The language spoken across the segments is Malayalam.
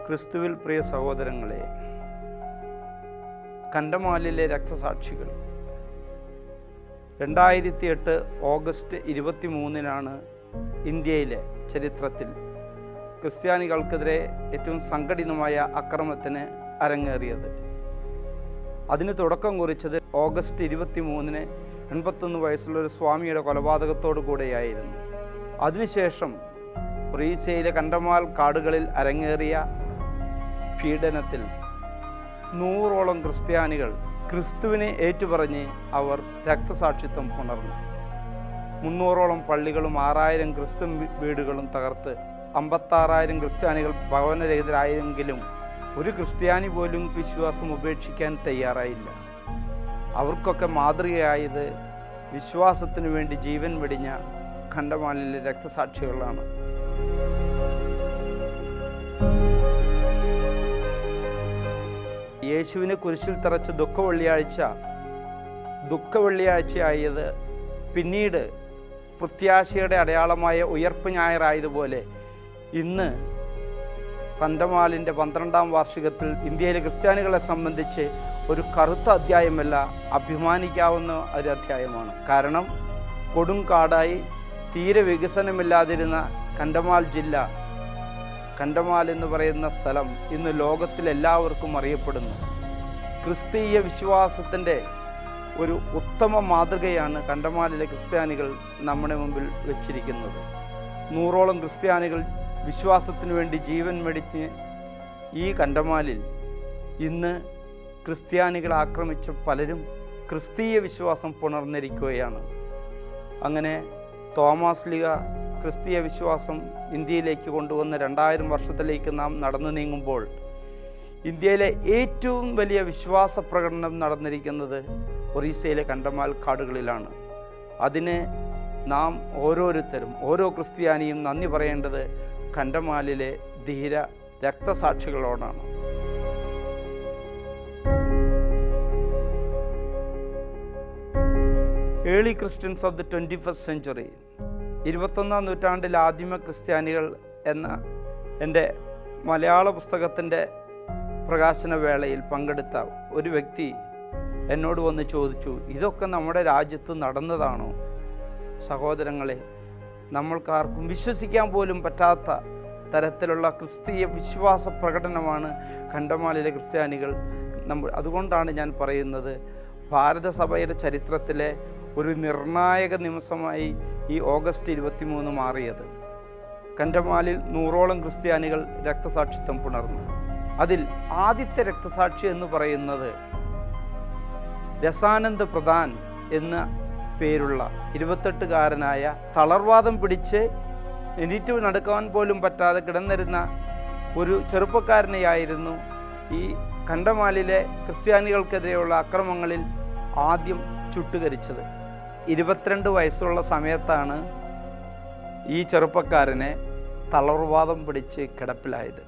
ക്രിസ്തുവിൽ പ്രിയ സഹോദരങ്ങളെ, കണ്ടമാലിലെ രക്തസാക്ഷികൾ 2008 ഓഗസ്റ്റ് 23 ഇന്ത്യയിലെ ചരിത്രത്തിൽ ക്രിസ്ത്യാനികൾക്കെതിരെ ഏറ്റവും സംഘടിതമായ അക്രമത്തിന് അരങ്ങേറിയത്. അതിന് തുടക്കം കുറിച്ചത് ഓഗസ്റ്റ് 23 81 വയസ്സുള്ള ഒരു സ്വാമിയുടെ കൊലപാതകത്തോടു കൂടെയായിരുന്നു. അതിനുശേഷം ഒറീസയിലെ കണ്ടമാൽ കാടുകളിൽ അരങ്ങേറിയ പീഡനത്തിൽ 100ഓളം ക്രിസ്ത്യാനികൾ ക്രിസ്തുവിനെ ഏറ്റുപറഞ്ഞ് അവർ രക്തസാക്ഷിത്വം പുണർന്നു. 300ഓളം പള്ളികളും 6000 ക്രിസ്തു വീടുകളും തകർത്ത് 56,000 ക്രിസ്ത്യാനികൾ ഭവനരഹിതരായെങ്കിലും ഒരു ക്രിസ്ത്യാനി പോലും വിശ്വാസം ഉപേക്ഷിക്കാൻ തയ്യാറായില്ല. അവർക്കൊക്കെ മാതൃകയായത് വിശ്വാസത്തിനു വേണ്ടി ജീവൻ വെടിഞ്ഞ കണ്ടമാലിലെ രക്തസാക്ഷികളാണ്. യേശുവിനെ കുരിശിൽ തറച്ച് ദുഃഖവെള്ളിയാഴ്ചയായത് പിന്നീട് പ്രത്യാശയുടെ അടയാളമായ ഉയർപ്പ് ഞായറായതുപോലെ ഇന്ന് കണ്ടമാലിൻ്റെ 12ാം വാർഷികത്തിൽ ഇന്ത്യയിലെ ക്രിസ്ത്യാനികളെ സംബന്ധിച്ച് ഒരു കറുത്ത അധ്യായമല്ല, അഭിമാനിക്കാവുന്ന ഒരു അധ്യായമാണ്. കാരണം കൊടുങ്കാടായി തീരെ വികസനമില്ലാതിരുന്ന കണ്ടമാൽ ജില്ല, കണ്ടമാൽ എന്ന് പറയുന്ന സ്ഥലം ഇന്ന് ലോകത്തിലെല്ലാവർക്കും അറിയപ്പെടുന്നു. ക്രിസ്തീയ വിശ്വാസത്തിൻ്റെ ഒരു ഉത്തമ മാതൃകയാണ് കണ്ടമാലിലെ ക്രിസ്ത്യാനികൾ നമ്മുടെ മുമ്പിൽ വച്ചിരിക്കുന്നത്. 100ഓളം ക്രിസ്ത്യാനികൾ വിശ്വാസത്തിനു വേണ്ടി ജീവൻ വെടിച്ച് ഈ കണ്ടമാലിൽ ഇന്ന് ക്രിസ്ത്യാനികളെ ആക്രമിച്ച പലരും ക്രിസ്തീയ വിശ്വാസം പുണർന്നിരിക്കുകയാണ്. അങ്ങനെ തോമാസ് ലീഗ ക്രിസ്തീയ വിശ്വാസം ഇന്ത്യയിലേക്ക് കൊണ്ടുവന്ന് 2000 വർഷത്തിലേക്ക് നാം നടന്നു നീങ്ങുമ്പോൾ ഇന്ത്യയിലെ ഏറ്റവും വലിയ വിശ്വാസ പ്രകടനം നടന്നിരിക്കുന്നത് ഒറീസയിലെ കണ്ടമാൽ കാടുകളിലാണ്. അതിന് നാം ഓരോരുത്തരും, ഓരോ ക്രിസ്ത്യാനിയും നന്ദി പറയേണ്ടത് കണ്ടമാലിലെ ധീര രക്തസാക്ഷികളോടാണ്. Early Christians of the 21st century, 21ാം നൂറ്റാണ്ടിൽ ആദിമ ക്രിസ്ത്യാനികൾ എന്ന എൻ്റെ മലയാള പുസ്തകത്തിൻ്റെ പ്രകാശന വേളയിൽ പങ്കെടുത്ത ഒരു വ്യക്തി എന്നോട് വന്ന് ചോദിച്ചു, ഇതൊക്കെ നമ്മുടെ രാജ്യത്ത് നടന്നതാണോ? സഹോദരങ്ങളെ, നമ്മൾക്കാർക്കും വിശ്വസിക്കാൻ പോലും പറ്റാത്ത തരത്തിലുള്ള ക്രിസ്തീയ വിശ്വാസ പ്രകടനമാണ് കണ്ടമാലിലെ ക്രിസ്ത്യാനികൾ. അതുകൊണ്ടാണ് ഞാൻ പറയുന്നത്, ഭാരതസഭയുടെ ചരിത്രത്തിലെ ഒരു നിർണായക നിമിഷമായി ഈ ഓഗസ്റ്റ് 23 മാറിയത്. കണ്ടമാലിൽ 100ഓളം ക്രിസ്ത്യാനികൾ രക്തസാക്ഷിത്വം പുണർന്നു. അതിൽ ആദ്യത്തെ രക്തസാക്ഷി എന്ന് പറയുന്നത് രസാനന്ദ് പ്രധാൻ എന്ന പേരുള്ള 28കാരനായ തളർവാദം പിടിച്ച് എണീറ്റ് നടക്കാൻ പോലും പറ്റാതെ കിടന്നിരുന്ന ഒരു ചെറുപ്പക്കാരനെയായിരുന്നു ഈ കണ്ടമാലിലെ ക്രിസ്ത്യാനികൾക്കെതിരെയുള്ള അക്രമങ്ങളിൽ ആദ്യം ചുട്ടുകരിച്ചത്. 22 വയസ്സുള്ള സമയത്താണ് ഈ ചെറുപ്പക്കാരനെ തളർവാദം പിടിച്ച് കിടപ്പിലായത്.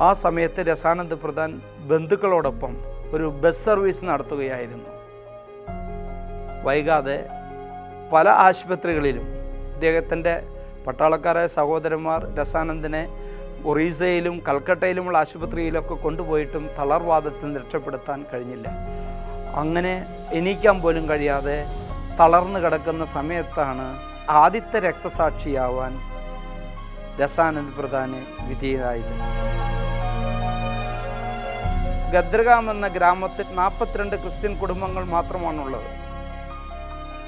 ആ സമയത്ത് രസാനന്ദ് പ്രധാൻ ബന്ധുക്കളോടൊപ്പം ഒരു ബസ് സർവീസ് നടത്തുകയായിരുന്നു. വൈകാതെ പല ആശുപത്രികളിലും ഇദ്ദേഹത്തിൻ്റെ പട്ടാളക്കാരായ സഹോദരന്മാർ രസാനന്ദിനെ ഒറീസയിലും കൽക്കട്ടയിലുമുള്ള ആശുപത്രിയിലൊക്കെ കൊണ്ടുപോയിട്ടും തളർവാദത്തിൽ നിന്ന് രക്ഷപ്പെടുത്താൻ കഴിഞ്ഞില്ല. അങ്ങനെ എണീക്കാൻ പോലും കഴിയാതെ തളർന്നു കിടക്കുന്ന സമയത്താണ് ആദ്യത്തെ രക്തസാക്ഷിയാവാൻ രസാനന്ദ് പ്രധാന് വിധേയരായത്. ഗദ്രഗാം എന്ന ഗ്രാമത്തിൽ 42 ക്രിസ്ത്യൻ കുടുംബങ്ങൾ മാത്രമാണുള്ളത്.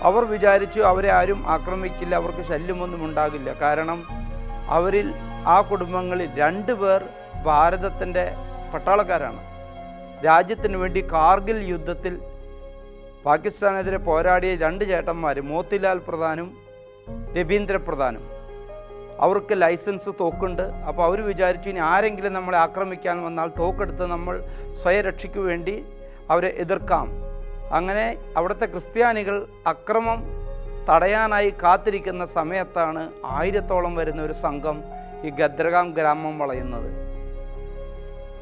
അവർ വിചാരിച്ചു അവരെ ആരും ആക്രമിക്കില്ല, അവർക്ക് ശല്യമൊന്നും ഉണ്ടാകില്ല. കാരണം അവരിൽ ആ കുടുംബങ്ങളിൽ 2 പേർ ഭാരതത്തിൻ്റെ പട്ടാളക്കാരാണ്. രാജ്യത്തിന് വേണ്ടി കാർഗിൽ യുദ്ധത്തിൽ പാകിസ്ഥാനെതിരെ പോരാടിയ 2 ചേട്ടന്മാർ, മോത്തിലാൽ പ്രധാനും രവീന്ദ്ര പ്രധാനും. അവർക്ക് ലൈസൻസ് തോക്കുണ്ട്. അപ്പോൾ അവർ വിചാരിച്ചു ഇനി ആരെങ്കിലും നമ്മളെ ആക്രമിക്കാൻ വന്നാൽ തോക്കെടുത്ത് നമ്മൾ സ്വയരക്ഷയ്ക്ക് വേണ്ടി അവരെ എതിർക്കാം. അങ്ങനെ അവിടുത്തെ ക്രിസ്ത്യാനികൾ അക്രമം തടയാനായി കാത്തിരിക്കുന്ന സമയത്താണ് 1000ഓളം വരുന്ന ഒരു സംഘം ഈ ഗദ്രഗാം ഗ്രാമം വളയുന്നത്.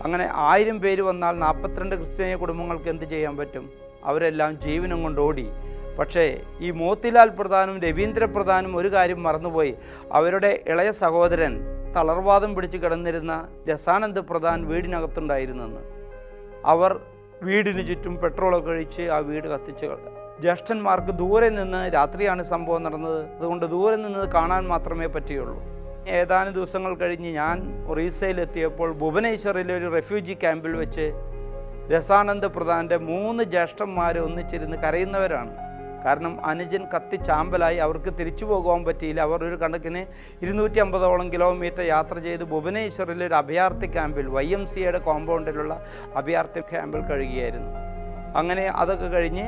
അങ്ങനെ 1000 പേര് വന്നാൽ 42 ക്രിസ്ത്യാനി കുടുംബങ്ങൾക്ക് എന്ത് ചെയ്യാൻ പറ്റും? അവരെല്ലാം ജീവനും കൊണ്ട് ഓടി. പക്ഷേ ഈ മോത്തിലാൽ പ്രധാനും രവീന്ദ്ര പ്രധാനും ഒരു കാര്യം മറന്നുപോയി. അവരുടെ ഇളയ സഹോദരൻ തളർവാദം പിടിച്ച് കിടന്നിരുന്ന രസാനന്ദ് പ്രധാൻ വീടിനകത്തുണ്ടായിരുന്നെന്ന്. അവർ വീടിന് ചുറ്റും പെട്രോളൊക്കെ ഒഴിച്ച് ആ വീട് കത്തിച്ച് ജ്യേഷ്ഠന്മാർക്ക് ദൂരെ നിന്ന്, രാത്രിയാണ് സംഭവം നടന്നത്, അതുകൊണ്ട് ദൂരെ നിന്ന് കാണാൻ മാത്രമേ പറ്റുകയുള്ളൂ. ഏതാനും ദിവസങ്ങൾ കഴിഞ്ഞ് ഞാൻ ഒറീസയിലെത്തിയപ്പോൾ ഭുവനേശ്വറിലെ ഒരു റെഫ്യൂജി ക്യാമ്പിൽ വെച്ച് രസാനന്ദ് പ്രധാൻ്റെ 3 ജ്യേഷ്ഠന്മാർ ഒന്നിച്ചിരുന്ന് കരയുന്നവരാണ്. കാരണം അനുജൻ കത്തിച്ചാമ്പലായി, അവർക്ക് തിരിച്ചു പോകുവാൻ പറ്റിയില്ല. അവർ ഒരു കണക്കിന് 250ഓളം കിലോമീറ്റർ യാത്ര ചെയ്ത് ഭുവനേശ്വറിലെ ഒരു അഭയാർത്ഥി ക്യാമ്പിൽ, YMCAയുടെ കോമ്പൗണ്ടിലുള്ള അഭയാർത്ഥി ക്യാമ്പിൽ കഴിയുകയായിരുന്നു. അങ്ങനെ അതൊക്കെ കഴിഞ്ഞ്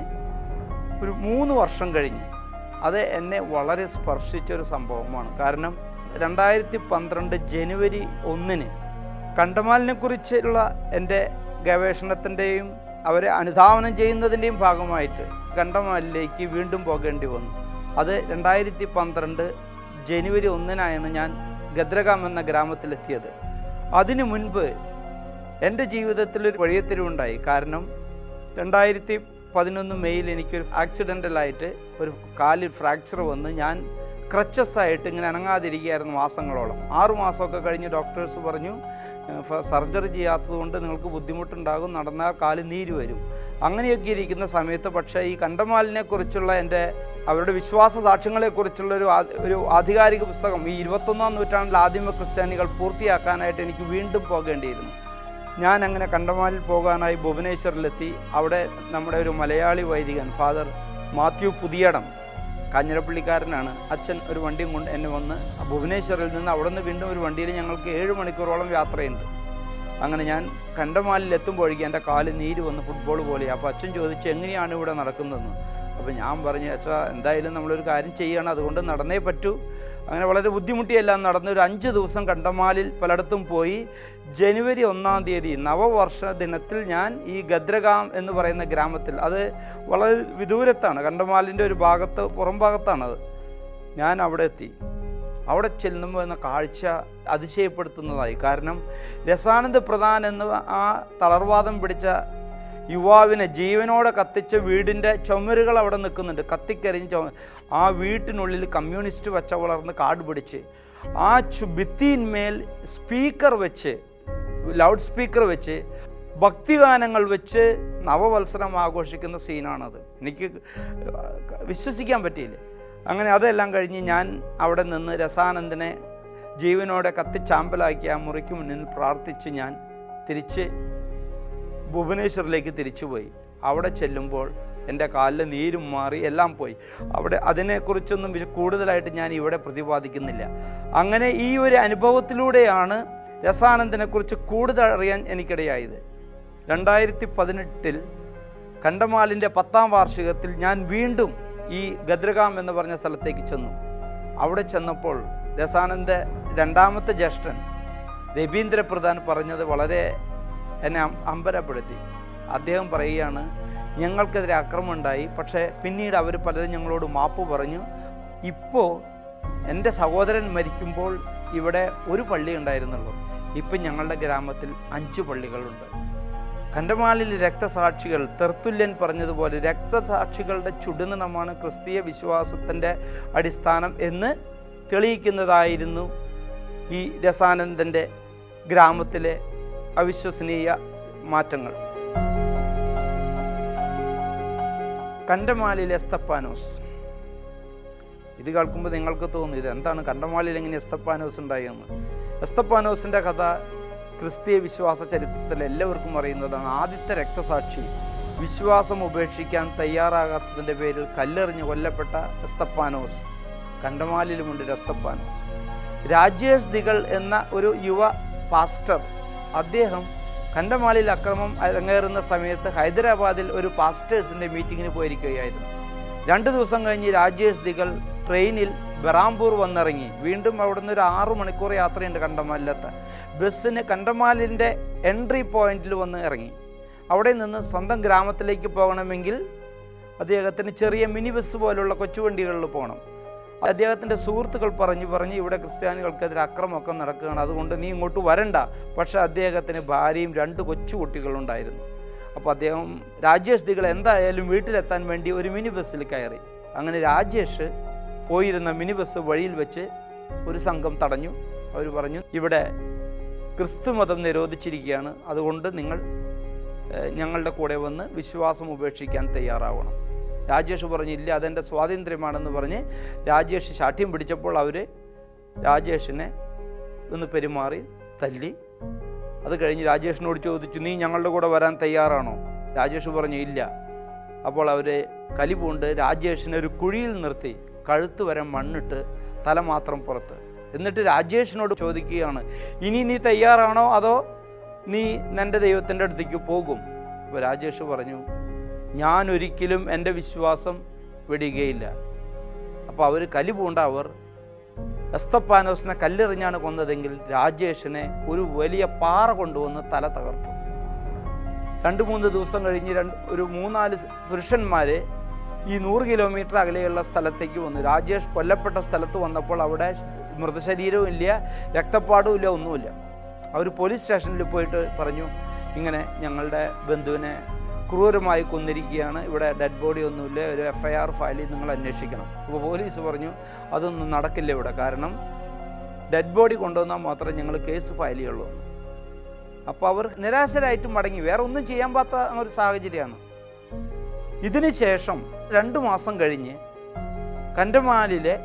ഒരു 3 വർഷം കഴിഞ്ഞ് അത് എന്നെ വളരെ സ്പർശിച്ചൊരു സംഭവമാണ്. കാരണം 2012 ജനുവരി 1 കണ്ടമാലിനെക്കുറിച്ചുള്ള എൻ്റെ ഗവേഷണത്തിൻ്റെയും അവരെ അനുധാവനം ചെയ്യുന്നതിൻ്റെയും ഭാഗമായിട്ട് കണ്ടമാലിലേക്ക് വീണ്ടും പോകേണ്ടി വന്നു. അത് 2012 ജനുവരി 1 ഞാൻ ഗദ്രഗാം എന്ന ഗ്രാമത്തിലെത്തിയത്. അതിനു മുൻപ് എൻ്റെ ജീവിതത്തിലൊരു വഴിത്തിരിവുണ്ടായി. കാരണം 2011 മെയ്യിൽ എനിക്കൊരു ആക്സിഡൻ്റലായിട്ട് ഒരു കാലിൽ ഫ്രാക്ചർ വന്ന് ഞാൻ ക്രച്ചസായിട്ട് ഇങ്ങനെ അനങ്ങാതിരിക്കുകയായിരുന്നു മാസങ്ങളോളം. 6 മാസമൊക്കെ കഴിഞ്ഞ് ഡോക്ടേഴ്സ് പറഞ്ഞു സർജറി ചെയ്യാത്തത് കൊണ്ട് നിങ്ങൾക്ക് ബുദ്ധിമുട്ടുണ്ടാകും, നടന്നാൽ കാല് നീര് വരും. അങ്ങനെയൊക്കെ ഇരിക്കുന്ന സമയത്ത് പക്ഷേ ഈ കണ്ടമാലിനെക്കുറിച്ചുള്ള അവരുടെ വിശ്വാസ സാക്ഷ്യങ്ങളെക്കുറിച്ചുള്ള ഒരു ആധികാരിക പുസ്തകം ഈ 21-ാം നൂറ്റാണ്ടിൽ ആദിമ ക്രിസ്ത്യാനികൾ പൂർത്തിയാക്കാനായിട്ട് എനിക്ക് വീണ്ടും പോകേണ്ടിയിരുന്നു. ഞാൻ അങ്ങനെ കണ്ടമാലിൽ പോകാനായി ഭുവനേശ്വറിലെത്തി. അവിടെ നമ്മുടെ ഒരു മലയാളി വൈദികൻ ഫാദർ മാത്യു പുതിയടം, കാഞ്ഞിരപ്പള്ളിക്കാരനാണ്, അച്ഛൻ ഒരു വണ്ടിയും കൊണ്ട് എന്നെ വന്ന് ഭുവനേശ്വറിൽ നിന്ന് അവിടെ നിന്ന് വീണ്ടും ഒരു വണ്ടിയിൽ ഞങ്ങൾക്ക് 7 മണിക്കൂറോളം യാത്രയുണ്ട്. അങ്ങനെ ഞാൻ കണ്ടമാലിൽ എത്തുമ്പോഴേക്കും എൻ്റെ കാല് നീര് വന്ന് ഫുട്ബോൾ പോലെ. അപ്പോൾ അച്ഛൻ ചോദിച്ചു എങ്ങനെയാണ് ഇവിടെ നടക്കുന്നതെന്ന്. അപ്പോൾ ഞാൻ പറഞ്ഞു, അച്ഛാ എന്തായാലും നമ്മളൊരു കാര്യം ചെയ്യണം, അതുകൊണ്ട് നടന്നേ പറ്റൂ. അങ്ങനെ വളരെ ബുദ്ധിമുട്ടിയെല്ലാം നടന്ന് ഒരു 5 ദിവസം കണ്ടമാലിൽ പലയിടത്തും പോയി. ജനുവരി 1 നവവർഷ ദിനത്തിൽ ഞാൻ ഈ ഗദ്രഗാം എന്ന് പറയുന്ന ഗ്രാമത്തിൽ, അത് വളരെ വിദൂരത്താണ്, കണ്ടമാലിൻ്റെ ഒരു ഭാഗത്ത് പുറം ഭാഗത്താണത്. ഞാൻ അവിടെ എത്തി. അവിടെ ചെല്ലുമ്പോൾ എന്ന കാഴ്ച അതിശയപ്പെടുത്തുന്നതായി. കാരണം രസാനന്ദ് പ്രധാൻ എന്ന ആ തളർവാദം പിടിച്ച യുവാവിനെ ജീവനോടെ കത്തിച്ച വീടിൻ്റെ ചുമരുകൾ അവിടെ നിൽക്കുന്നുണ്ട്, കത്തിക്കരിഞ്ഞ ആ വീട്ടിനുള്ളിൽ കമ്മ്യൂണിസ്റ്റ് പച്ച വളർന്ന് കാട് പിടിച്ച് ആ ഭിത്തിയിന്മേൽ സ്പീക്കർ വെച്ച്, ലൗഡ് സ്പീക്കർ വെച്ച് ഭക്തിഗാനങ്ങൾ വെച്ച് നവവത്സരം ആഘോഷിക്കുന്ന സീനാണത്. എനിക്ക് വിശ്വസിക്കാൻ പറ്റിയില്ല. അങ്ങനെ അതെല്ലാം കഴിഞ്ഞ് ഞാൻ അവിടെ നിന്ന് രസാനന്ദിനെ ജീവനോടെ കത്തിച്ചാമ്പലാക്കി ആ മുറിക്ക് മുന്നിൽ പ്രാർത്ഥിച്ച് ഞാൻ തിരിച്ച് ഭുവനേശ്വറിലേക്ക് തിരിച്ചുപോയി. അവിടെ ചെല്ലുമ്പോൾ എൻ്റെ കാലിൽ നീരും മാറി, എല്ലാം പോയി. അവിടെ അതിനെക്കുറിച്ചൊന്നും കൂടുതലായിട്ട് ഞാൻ ഇവിടെ പ്രതിപാദിക്കുന്നില്ല. അങ്ങനെ ഈ ഒരു അനുഭവത്തിലൂടെയാണ് രസാനന്ദിനെക്കുറിച്ച് കൂടുതൽ അറിയാൻ എനിക്കിടയായത്. 2018 കണ്ടമാലിൻ്റെ 10ാം വാർഷികത്തിൽ ഞാൻ വീണ്ടും ഈ ഗദ്രഗാം എന്ന് പറഞ്ഞ സ്ഥലത്തേക്ക് ചെന്നു. അവിടെ ചെന്നപ്പോൾ രസാനന്ദ 2ാമത്തെ ജ്യേഷ്ഠൻ രവീന്ദ്ര പ്രധാൻ പറഞ്ഞത് വളരെ എന്നെ അമ്പരപ്പെടുത്തി. അദ്ദേഹം പറയുകയാണ്, ഞങ്ങൾക്കെതിരെ അക്രമം ഉണ്ടായി, പക്ഷേ പിന്നീട് അവർ പലരും ഞങ്ങളോട് മാപ്പ് പറഞ്ഞു. ഇപ്പോൾ എൻ്റെ സഹോദരൻ മരിക്കുമ്പോൾ ഇവിടെ ഒരു പള്ളി ഉണ്ടായിരുന്നുള്ളൂ, ഇപ്പം ഞങ്ങളുടെ ഗ്രാമത്തിൽ 5 പള്ളികളുണ്ട്. കണ്ടമാലിൽ രക്തസാക്ഷികൾ, തെർത്തുല്യൻ പറഞ്ഞതുപോലെ രക്തസാക്ഷികളുടെ ചുടുനിണമാണ് ക്രിസ്തീയ വിശ്വാസത്തിൻ്റെ അടിസ്ഥാനം എന്ന് തെളിയിക്കുന്നതായിരുന്നു ഈ രസാനന്ദൻ്റെ ഗ്രാമത്തിലെ അവിശ്വസനീയ മാറ്റങ്ങൾ. കണ്ടമാലിലെ എസ്തപ്പാനോസ്, ഇത് കേൾക്കുമ്പോൾ നിങ്ങൾക്ക് തോന്നും ഇതെന്താണ് കണ്ടമാലിൽ എങ്ങനെ എസ്തപ്പാനോസ് ഉണ്ടായെന്ന്. എസ്തപ്പാനോസിൻ്റെ കഥ ക്രിസ്തീയ വിശ്വാസ ചരിത്രത്തിൽ എല്ലാവർക്കും അറിയുന്നതാണ്. ആദ്യത്തെ രക്തസാക്ഷി, വിശ്വാസം ഉപേക്ഷിക്കാൻ തയ്യാറാകാത്തതിൻ്റെ പേരിൽ കല്ലെറിഞ്ഞ് കൊല്ലപ്പെട്ട എസ്തപ്പാനോസ്. കണ്ടമാലിലുമുണ്ട് എസ്തപ്പാനോസ്. രാജേഷ് ദികൾ എന്ന ഒരു യുവ പാസ്റ്റർ, അദ്ദേഹം കണ്ടമാലിൽ അക്രമം അരങ്ങേറുന്ന സമയത്ത് ഹൈദരാബാദിൽ ഒരു പാസ്റ്റേഴ്സിൻ്റെ മീറ്റിങ്ങിന് പോയിരിക്കുകയായിരുന്നു. 2 ദിവസം കഴിഞ്ഞ് രാജേഷ് ദികൾ ട്രെയിനിൽ ബറാംപൂർ വന്നിറങ്ങി. വീണ്ടും അവിടുന്ന് ഒരു 6 മണിക്കൂർ യാത്രയുണ്ട് കണ്ടമാലിലെത്താൻ. ബസ്സിന് കണ്ടമാലിൻ്റെ എൻട്രി പോയിന്റിൽ വന്ന് ഇറങ്ങി. അവിടെ നിന്ന് സ്വന്തം ഗ്രാമത്തിലേക്ക് പോകണമെങ്കിൽ അദ്ദേഹത്തിന് ചെറിയ മിനി ബസ് പോലുള്ള കൊച്ചുവണ്ടികളിൽ പോകണം. അദ്ദേഹത്തിൻ്റെ സുഹൃത്തുക്കൾ പറഞ്ഞ് ഇവിടെ ക്രിസ്ത്യാനികൾക്കെതിരെ അക്രമമൊക്കെ നടക്കുകയാണ്, അതുകൊണ്ട് നീ ഇങ്ങോട്ട് വരണ്ട. പക്ഷേ അദ്ദേഹത്തിന് ഭാര്യയും 2 കൊച്ചുകുട്ടികളുണ്ടായിരുന്നു. അപ്പോൾ അദ്ദേഹം രാജേഷ് ദികൾ എന്തായാലും വീട്ടിലെത്താൻ വേണ്ടി ഒരു മിനി ബസ്സിൽ കയറി. അങ്ങനെ രാജേഷ് പോയിരുന്ന മിനി ബസ് വഴിയിൽ വെച്ച് ഒരു സംഘം തടഞ്ഞു. അവർ പറഞ്ഞു, ഇവിടെ ക്രിസ്തു മതം നിരോധിച്ചിരിക്കുകയാണ്, അതുകൊണ്ട് നിങ്ങൾ ഞങ്ങളുടെ കൂടെ വന്ന് വിശ്വാസം ഉപേക്ഷിക്കാൻ തയ്യാറാവണം. രാജേഷ് പറഞ്ഞു, ഇല്ല, അതെൻ്റെ സ്വാതന്ത്ര്യമാണെന്ന് പറഞ്ഞ് രാജേഷ് ശാഠ്യം പിടിച്ചപ്പോൾ അവർ രാജേഷിനെ ഒന്ന് പെരുമാറി തല്ലി. അത് കഴിഞ്ഞ് രാജേഷിനോട് ചോദിച്ചു, നീ ഞങ്ങളുടെ കൂടെ വരാൻ തയ്യാറാണോ? രാജേഷ് പറഞ്ഞു, ഇല്ല. അപ്പോൾ അവർ കലിപൂണ്ട് രാജേഷിനെ ഒരു കുഴിയിൽ നിർത്തി കഴുത്ത് വരെ മണ്ണിട്ട് തല മാത്രം പുറത്ത്. എന്നിട്ട് രാജേഷിനോട് ചോദിക്കുകയാണ്, ഇനി നീ തയ്യാറാണോ അതോ നീ നിൻ്റെ ദൈവത്തിൻ്റെ അടുത്തേക്ക് പോകും? അപ്പോൾ രാജേഷ് പറഞ്ഞു, ഞാൻ ഒരിക്കലും എൻ്റെ വിശ്വാസം വെടിയുകയില്ല. അപ്പോൾ അവർ കലിപൂണ്ട അവർ എസ്തപ്പാനോസിനെ കല്ലെറിഞ്ഞാണ് കൊന്നതെങ്കിൽ രാജേഷിനെ ഒരു വലിയ പാറ കൊണ്ടുവന്ന് തല തകർത്തു. 2-3 ദിവസം കഴിഞ്ഞ് ഒരു 3-4 പുരുഷന്മാർ ഈ 100 കിലോമീറ്റർ അകലെയുള്ള സ്ഥലത്തേക്ക് വന്നു. രാജേഷ് കൊല്ലപ്പെട്ട സ്ഥലത്ത് വന്നപ്പോൾ അവിടെ മൃതശരീരവും ഇല്ല, രക്തപ്പാടും ഇല്ല, ഒന്നുമില്ല. അവർ പോലീസ് സ്റ്റേഷനിൽ പോയിട്ട് പറഞ്ഞു, ഇങ്ങനെ ഞങ്ങളുടെ ബന്ധുവിനെ ക്രൂരമായി കൊന്നിരിക്കുകയാണ്, ഇവിടെ ഡെഡ് ബോഡി ഒന്നുമില്ല, ഒരു FIR ഫയൽ നിങ്ങൾ അന്വേഷിക്കണം. അപ്പോൾ പോലീസ് പറഞ്ഞു, അതൊന്നും നടക്കില്ല ഇവിടെ, കാരണം ഡെഡ് ബോഡി കൊണ്ടുവന്നാൽ മാത്രമേ ഞങ്ങൾ കേസ് ഫയൽ ചെയ്യുള്ളൂ. അപ്പോൾ അവർ നിരാശരായിട്ട് മടങ്ങി. വേറെ ഒന്നും ചെയ്യാൻ പറ്റാത്ത ഒരു സാഹചര്യമാണ്. ഇതിന് ശേഷം 2 മാസം കഴിഞ്ഞ് കണ്ടമാലിലെ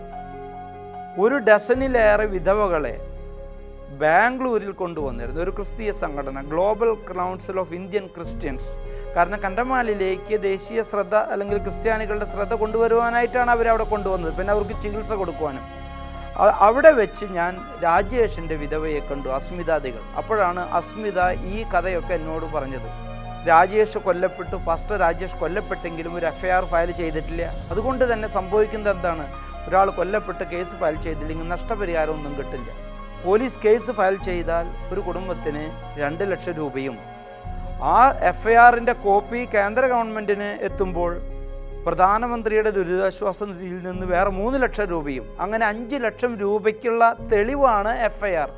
1 ഡസനിലേറെ വിധവകളെ ബാംഗ്ലൂരിൽ കൊണ്ടുവന്നിരുന്നു ഒരു ക്രിസ്തീയ സംഘടന, global council of Indian Christians. കാരണം കണ്ടമാലിലേക്ക് ദേശീയ ശ്രദ്ധ അല്ലെങ്കിൽ ക്രിസ്ത്യാനികളുടെ ശ്രദ്ധ കൊണ്ടുവരുവാനായിട്ടാണ് അവരവിടെ കൊണ്ടുവന്നത്, പിന്നെ അവർക്ക് ചികിത്സ കൊടുക്കുവാനും. അവിടെ വെച്ച് ഞാൻ രാജേഷിൻ്റെ വിധവയെ കണ്ടു, അസ്മിതാദികൾ. അപ്പോഴാണ് അസ്മിത ഈ കഥയൊക്കെ എന്നോട് പറഞ്ഞത്. രാജേഷ് കൊല്ലപ്പെട്ടു, പാസ്റ്റർ രാജേഷ് കൊല്ലപ്പെട്ടെങ്കിലും ഒരു FIR ഫയൽ ചെയ്തിട്ടില്ല. അതുകൊണ്ട് തന്നെ സംഭവിക്കുന്നത് എന്താണ്, ഒരാൾ കൊല്ലപ്പെട്ട് കേസ് ഫയൽ ചെയ്തില്ലെങ്കിൽ നഷ്ടപരിഹാരമൊന്നും കിട്ടില്ല. പോലീസ് കേസ് ഫയൽ ചെയ്താൽ ഒരു കുടുംബത്തിന് 2 ലക്ഷം രൂപയും ആ FIRൻ്റെ കോപ്പി കേന്ദ്ര ഗവൺമെൻറ്റിന് എത്തുമ്പോൾ പ്രധാനമന്ത്രിയുടെ ദുരിതാശ്വാസ നിധിയിൽ നിന്ന് വേറെ 3 ലക്ഷം രൂപയും, അങ്ങനെ 5 ലക്ഷം രൂപയ്ക്കുള്ള തെളിവാണ് FIR.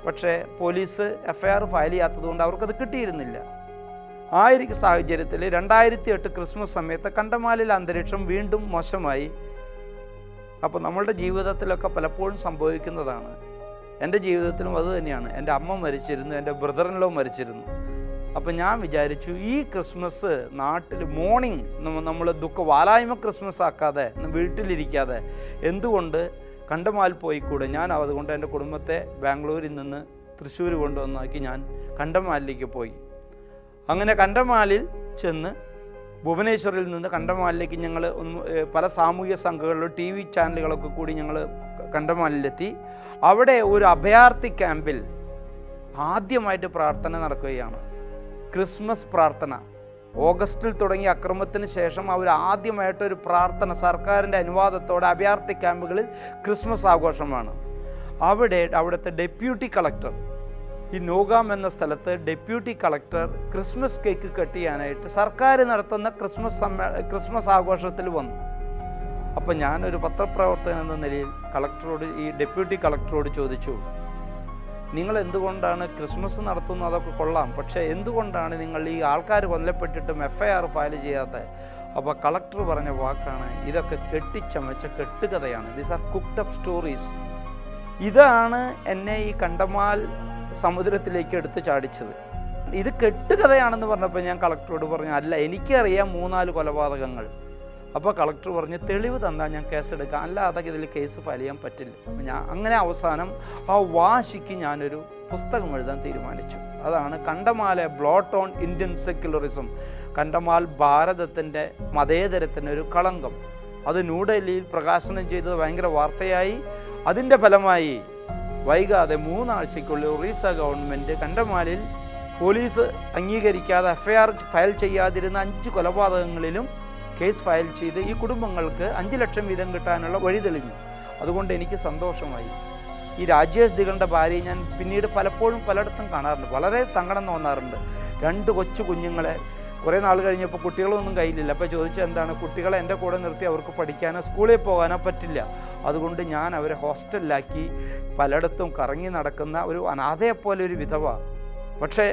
പക്ഷേ പോലീസ് FIR ഫയൽ ചെയ്യാത്തതുകൊണ്ട് അവർക്കത് കിട്ടിയിരുന്നില്ല. ആ ഒരു സാഹചര്യത്തിൽ 2008 ക്രിസ്മസ് സമയത്ത് കണ്ടമാലിലെ അന്തരീക്ഷം വീണ്ടും മോശമായി. അപ്പോൾ നമ്മളുടെ ജീവിതത്തിലൊക്കെ പലപ്പോഴും സംഭവിക്കുന്നതാണ്. എൻ്റെ ജീവിതത്തിലും അത് തന്നെയാണ്. എൻ്റെ അമ്മ മരിച്ചിരുന്നു, എൻ്റെ ബ്രദറിൻലോ മരിച്ചിരുന്നു. അപ്പം ഞാൻ വിചാരിച്ചു, ഈ ക്രിസ്മസ് നാട്ടിൽ മോർണിംഗ് നമ്മൾ വാലായ്മ ക്രിസ്മസ് ആക്കാതെ വീട്ടിലിരിക്കാതെ എന്തുകൊണ്ട് കണ്ടമാൽ പോയിക്കൂടെ? ഞാൻ അതുകൊണ്ട് എൻ്റെ കുടുംബത്തെ ബാംഗ്ലൂരിൽ നിന്ന് തൃശ്ശൂർ കൊണ്ടുവന്നാക്കി ഞാൻ കണ്ടമാലിലേക്ക് പോയി. അങ്ങനെ കണ്ടമാലിൽ ചെന്ന് ഭുവനേശ്വറിൽ നിന്ന് കണ്ടമാലിലേക്ക് ഞങ്ങൾ പല സാമൂഹിക സംഘങ്ങളിലും TV ചാനലുകളൊക്കെ കൂടി ഞങ്ങൾ കണ്ടമാലിലെത്തി. അവിടെ ഒരു അഭയാർത്ഥി ക്യാമ്പിൽ ആദ്യമായിട്ട് പ്രാർത്ഥന നടക്കുകയാണ്, ക്രിസ്മസ് പ്രാർത്ഥന. ഓഗസ്റ്റിൽ തുടങ്ങിയ അക്രമത്തിന് ശേഷം അവർ ആദ്യമായിട്ടൊരു പ്രാർത്ഥന സർക്കാരിൻ്റെ അനുവാദത്തോടെ അഭയാർത്ഥി ക്യാമ്പുകളിൽ ക്രിസ്മസ് ആഘോഷമാണ്. അവിടുത്തെ ഡെപ്യൂട്ടി കളക്ടർ, ഈ നോഗാം എന്ന സ്ഥലത്ത് deputy collector Christmas cake cut ചെയ്യാനായിട്ട് സർക്കാർ നടത്തുന്ന ക്രിസ്മസ് ആഘോഷത്തിൽ വന്നു. അപ്പം ഞാനൊരു പത്രപ്രവർത്തകൻ എന്ന നിലയിൽ ഈ ഡെപ്യൂട്ടി കളക്ടറോട് ചോദിച്ചു, നിങ്ങൾ എന്തുകൊണ്ടാണ് ക്രിസ്മസ് നടത്തുന്നത്? അതൊക്കെ കൊള്ളാം, പക്ഷേ എന്തുകൊണ്ടാണ് നിങ്ങൾ ഈ ആൾക്കാർ കൊല്ലപ്പെട്ടിട്ടും FIR ഫയൽ ചെയ്യാത്തത്? അപ്പോൾ കളക്ടർ പറഞ്ഞ വാക്കാണ്, ഇതൊക്കെ കെട്ടിച്ചമച്ച കെട്ടുകഥയാണ്, these are cooked up stories. ഇതാണ് എന്നെ ഈ കണ്ടമാൽ സമുദ്രത്തിലേക്ക് എടുത്ത് ചാടിച്ചത്. ഇത് കെട്ടുകഥയാണെന്ന് പറഞ്ഞപ്പോൾ ഞാൻ കളക്ടറോട് പറഞ്ഞു, അല്ല, എനിക്കറിയാം 3-4 കൊലപാതകങ്ങൾ. അപ്പോൾ കളക്ടർ പറഞ്ഞ്, തെളിവ് തന്നാൽ ഞാൻ കേസെടുക്കാം, അല്ലാതെ ഇതിൽ കേസ് ഫയൽ ചെയ്യാൻ പറ്റില്ല. അപ്പോൾ ഞാൻ അങ്ങനെ അവസാനം ആ വാശിക്ക് ഞാനൊരു പുസ്തകം എഴുതാൻ തീരുമാനിച്ചു. അതാണ് കണ്ടമാൽ ബ്ലോട്ട് ഓൺ ഇന്ത്യൻ സെക്യുലറിസം, കണ്ടമാൽ ഭാരതത്തിൻ്റെ മതേതരത്തിൻ്റെ ഒരു കളങ്കം. അത് ന്യൂഡൽഹിയിൽ പ്രകാശനം ചെയ്തത് ഭയങ്കര വാർത്തയായി. അതിൻ്റെ ഫലമായി വൈകാതെ 3 ആഴ്ചയ്ക്കുള്ളിൽ ഒറീസ ഗവൺമെൻറ് കണ്ടമാലിൽ പോലീസ് അംഗീകരിക്കാതെ FIR ഫയൽ ചെയ്യാതിരുന്ന 5 കൊലപാതകങ്ങളിലും കേസ് ഫയൽ ചെയ്ത് ഈ കുടുംബങ്ങൾക്ക് 5 ലക്ഷം വീതം കിട്ടാനുള്ള വഴി തെളിഞ്ഞു. അതുകൊണ്ട് എനിക്ക് സന്തോഷമായി. ഈ രാജേഷ് ദിഗളുടെ ഭാര്യയെ ഞാൻ പിന്നീട് പലപ്പോഴും പലയിടത്തും കാണാറുണ്ട്. വളരെ സങ്കടം തോന്നാറുണ്ട്. 2 കൊച്ചു കുഞ്ഞുങ്ങളെ കുറേ നാൾ കഴിഞ്ഞപ്പോൾ കുട്ടികളൊന്നും കയ്യിലില്ല. അപ്പോൾ ചോദിച്ചാൽ എന്താണ്, കുട്ടികളെ എൻ്റെ കൂടെ നിർത്തി അവർക്ക് പഠിക്കാനോ സ്കൂളിൽ പോകാനോ പറ്റില്ല, അതുകൊണ്ട് ഞാൻ അവരെ ഹോസ്റ്റലിലാക്കി പലയിടത്തും കറങ്ങി നടക്കുന്ന ഒരു അനാഥയെപ്പോലെ ഒരു വിധവ. പക്ഷേ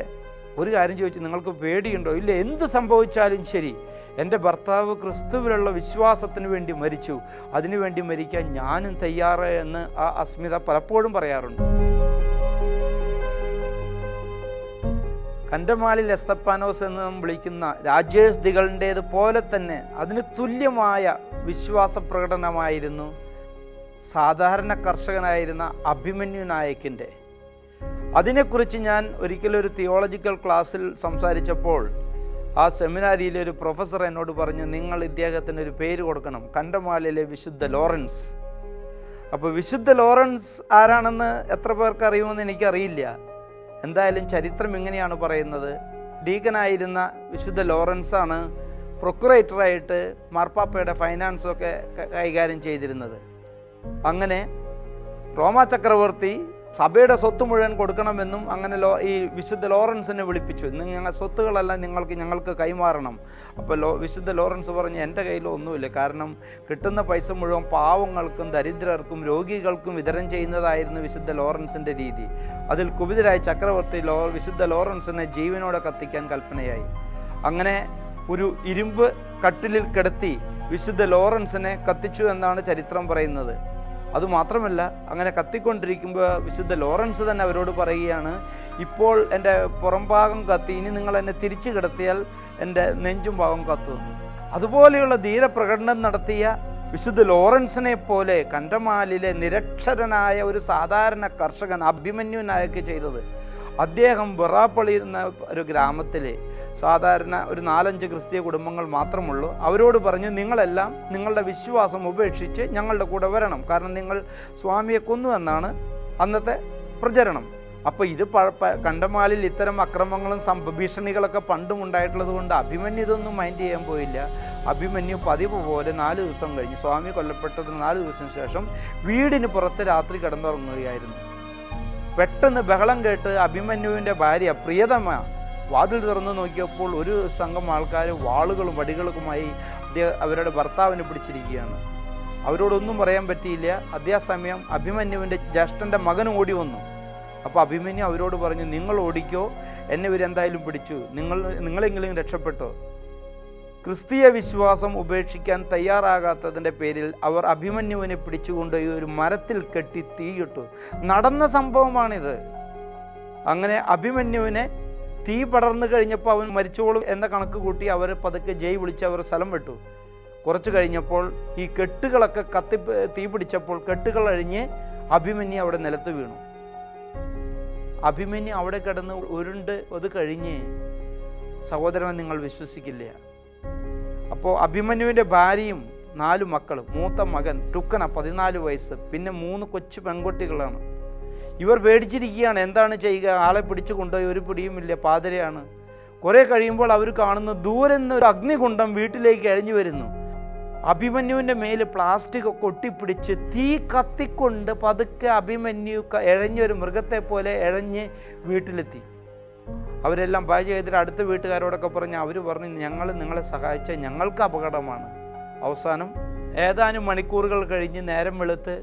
ഒരു കാര്യം ചോദിച്ചു, നിങ്ങൾക്ക് പേടിയുണ്ടോ? ഇല്ല, എന്ത് സംഭവിച്ചാലും ശരി, എൻ്റെ ഭർത്താവ് ക്രിസ്തുവിലുള്ള വിശ്വാസത്തിന് വേണ്ടി മരിച്ചു, അതിനുവേണ്ടി മരിക്കാൻ ഞാനും തയ്യാറ് എന്ന് ആ അസ്മിത പലപ്പോഴും പറയാറുണ്ട്. കണ്ടമാലിൽ എസ്തപ്പാനോസ് എന്ന് നാം വിളിക്കുന്ന രാജേഷ് ദിഗളിൻ്റേതുപോലെ തന്നെ അതിന് തുല്യമായ വിശ്വാസ പ്രകടനമായിരുന്നു സാധാരണ കർഷകനായിരുന്ന അഭിമന്യു നായക്കിൻ്റെ. അതിനെക്കുറിച്ച് ഞാൻ ഒരിക്കലൊരു തിയോളജിക്കൽ ക്ലാസ്സിൽ സംസാരിച്ചപ്പോൾ ആ സെമിനാരിയിലെ ഒരു പ്രൊഫസർ എന്നോട് പറഞ്ഞു, നിങ്ങൾ ഇദ്ദേഹത്തിന് ഒരു പേര് കൊടുക്കണം, കണ്ടമാലിലെ വിശുദ്ധ ലോറൻസ്. അപ്പോൾ വിശുദ്ധ ലോറൻസ് ആരാണെന്ന് എത്ര പേർക്ക് അറിയുമെന്ന് എനിക്കറിയില്ല. എന്തായാലും ചരിത്രം ഇങ്ങനെയാണ് പറയുന്നത്. ഡീക്കനായിരുന്ന വിശുദ്ധ ലോറൻസാണ് പ്രൊക്കുറേറ്ററായിട്ട് മാർപ്പാപ്പയുടെ ഫൈനാൻസൊക്കെ കൈകാര്യം ചെയ്തിരുന്നത്. അങ്ങനെ റോമാ ചക്രവർത്തി സഭയുടെ സ്വത്ത് മുഴുവൻ കൊടുക്കണമെന്നും അങ്ങനെ ഈ വിശുദ്ധ ലോറൻസിനെ വിളിപ്പിച്ചു. ഞങ്ങൾ സ്വത്തുകളെല്ലാം ഞങ്ങൾക്ക് കൈമാറണം. അപ്പോൾ വിശുദ്ധ ലോറൻസ് പറഞ്ഞു, എൻ്റെ കയ്യിൽ ഒന്നുമില്ല, കാരണം കിട്ടുന്ന പൈസ മുഴുവൻ പാവങ്ങൾക്കും ദരിദ്രർക്കും രോഗികൾക്കും വിതരണം ചെയ്യുന്നതായിരുന്നു വിശുദ്ധ ലോറൻസിൻ്റെ രീതി. അതിൽ കുപിതരായ ചക്രവർത്തി വിശുദ്ധ ലോറൻസിനെ ജീവനോടെ കത്തിക്കാൻ കൽപ്പനയായി. അങ്ങനെ ഒരു ഇരുമ്പ് കട്ടിലിൽ കിടത്തി വിശുദ്ധ ലോറൻസിനെ കത്തിച്ചു എന്നാണ് ചരിത്രം പറയുന്നത്. അതുമാത്രമല്ല, അങ്ങനെ കത്തിക്കൊണ്ടിരിക്കുമ്പോൾ വിശുദ്ധ ലോറൻസ് തന്നെ അവരോട് പറയുകയാണ്, ഇപ്പോൾ എൻ്റെ പുറംഭാഗം കത്തി, ഇനി നിങ്ങൾ എന്നെ തിരിച്ചു കിടത്തിയാൽ എൻ്റെ നെഞ്ചും ഭാഗം കത്തുന്നു. അതുപോലെയുള്ള ധീരപ്രകടനം നടത്തിയ വിശുദ്ധ ലോറൻസിനെ പോലെ കണ്ടമാലിലെ നിരക്ഷരനായ ഒരു സാധാരണ കർഷകൻ അഭിമന്യു നായക്ക് ചെയ്തത്. അദ്ദേഹം വെറാപ്പള്ളി എന്ന ഒരു ഗ്രാമത്തിലെ സാധാരണ ഒരു 4-5 ക്രിസ്തീയ കുടുംബങ്ങൾ മാത്രമുള്ളൂ. അവരോട് പറഞ്ഞു, നിങ്ങളെല്ലാം നിങ്ങളുടെ വിശ്വാസം ഉപേക്ഷിച്ച് ഞങ്ങളുടെ കൂടെ വരണം, കാരണം നിങ്ങൾ സ്വാമിയെ കൊന്നു എന്നാണ് അന്നത്തെ പ്രചരണം. അപ്പോൾ ഇത് കണ്ടമാലിൽ ഇത്തരം അക്രമങ്ങളും ഭീഷണികളൊക്കെ പണ്ടും ഉണ്ടായിട്ടുള്ളത് കൊണ്ട് അഭിമന്യു ഇതൊന്നും മൈൻഡ് ചെയ്യാൻ പോയില്ല. അഭിമന്യു പതിവ് പോലെ 4 ദിവസം കഴിഞ്ഞ്, സ്വാമി കൊല്ലപ്പെട്ടതിന് 4 ദിവസം ശേഷം വീടിന് പുറത്ത് രാത്രി കിടന്നുറങ്ങുകയായിരുന്നു. പെട്ടെന്ന് ബഹളം കേട്ട് അഭിമന്യുവിൻ്റെ ഭാര്യ പ്രിയതമ വാതിൽ തുറന്ന് നോക്കിയപ്പോൾ ഒരു സംഘം ആൾക്കാർ വാളുകളും വടികളുമായി അവരുടെ ഭർത്താവിനെ പിടിച്ചിരിക്കുകയാണ്. അവരോടൊന്നും പറയാൻ പറ്റിയില്ല. അതേസമയം അഭിമന്യുവിൻ്റെ ജ്യേഷ്ഠൻ്റെ മകൻ ഓടി വന്നു. അപ്പോൾ അഭിമന്യു അവരോട് പറഞ്ഞു, നിങ്ങൾ ഓടിക്കോ, എന്നെ ഇവരെന്തായാലും പിടിച്ചു, നിങ്ങളെങ്കിലും രക്ഷപ്പെട്ടോ. ക്രിസ്തീയ വിശ്വാസം ഉപേക്ഷിക്കാൻ തയ്യാറാകാത്തതിൻ്റെ പേരിൽ അവർ അഭിമന്യുവിനെ പിടിച്ചുകൊണ്ടുപോയി ഒരു മരത്തിൽ കെട്ടി തീയിട്ടു. നടന്ന സംഭവമാണിത്. അങ്ങനെ അഭിമന്യുവിനെ തീ പടർന്നു കഴിഞ്ഞപ്പോൾ അവൻ മരിച്ചോളും എന്ന കണക്ക് കൂട്ടി അവർ പതുക്കെ ജയ് വിളിച്ച് അവർ സ്ഥലം വിട്ടു. കുറച്ച് കഴിഞ്ഞപ്പോൾ ഈ കെട്ടുകളൊക്കെ തീ പിടിച്ചപ്പോൾ കെട്ടുകൾ അഴിഞ്ഞ് അഭിമന്യു അവിടെ നിലത്ത് വീണു. അഭിമന്യു അവിടെ കിടന്ന് ഉരുണ്ട് അത് കഴിഞ്ഞ്, സഹോദരനെ നിങ്ങൾ വിശ്വസിക്കില്ല, അപ്പോൾ അഭിമന്യുവിൻ്റെ ഭാര്യയും 4 മക്കളും, മൂത്ത മകൻ ടുക്കന 14 വയസ്സ്, പിന്നെ 3 കൊച്ചു പെൺകുട്ടികളാണ്. ഇവർ പേടിച്ചിരിക്കുകയാണ്, എന്താണ് ചെയ്യുക, ആളെ പിടിച്ചു കൊണ്ടുപോയി ഒരു പിടിയുമില്ല, പാതിരയാണ്. കുറേ കഴിയുമ്പോൾ അവർ കാണുന്നു ദൂരെ നിന്ന് ഒരു അഗ്നികുണ്ഡം വീട്ടിലേക്ക് എഴഞ്ഞു വരുന്നു. അഭിമന്യുവിൻ്റെ മേൽ പ്ലാസ്റ്റിക് ഒക്കെ ഒട്ടിപ്പിടിച്ച് തീ കത്തിക്കൊണ്ട് പതുക്കെ അഭിമന്യു എഴഞ്ഞൊരു മൃഗത്തെ പോലെ എഴഞ്ഞ് വീട്ടിലെത്തി. അവരെല്ലാം ഭാര്യ അടുത്ത വീട്ടുകാരോടൊക്കെ പറഞ്ഞ് അവർ പറഞ്ഞു, ഞങ്ങൾ നിങ്ങളെ സഹായിച്ച ഞങ്ങൾക്ക് അപകടമാണ്. അവസാനം ഏതാനും മണിക്കൂറുകൾ കഴിഞ്ഞ് നേരം വെളുത്ത്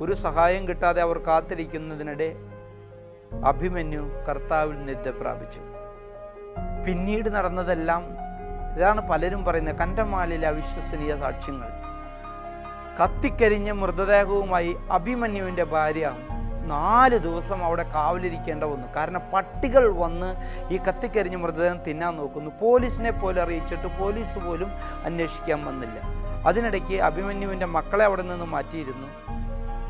ഒരു സഹായം കിട്ടാതെ അവർ കാത്തിരിക്കുന്നതിനിടെ അഭിമന്യു കർത്താവിൽ നിദ്ര പ്രാപിച്ചു. പിന്നീട് നടന്നതെല്ലാം ഇതാണ് പലരും പറയുന്നത് കണ്ടമാലിലെ അവിശ്വസനീയ സാക്ഷ്യങ്ങൾ. കത്തിക്കരിഞ്ഞ മൃതദേഹവുമായി അഭിമന്യുവിൻ്റെ ഭാര്യ 4 ദിവസം അവിടെ കാവലിരിക്കേണ്ട വന്നു. കാരണം പട്ടികൾ വന്ന് ഈ കത്തിക്കരിഞ്ഞ മൃതദേഹം തിന്നാൻ നോക്കുന്നു. പോലീസിനെ പോലും അറിയിച്ചിട്ട് പോലീസ് പോലും അന്വേഷിക്കാൻ വന്നില്ല. അതിനിടയ്ക്ക് അഭിമന്യുവിൻ്റെ മക്കളെ അവിടെ നിന്ന് മാറ്റിയിരുന്നു.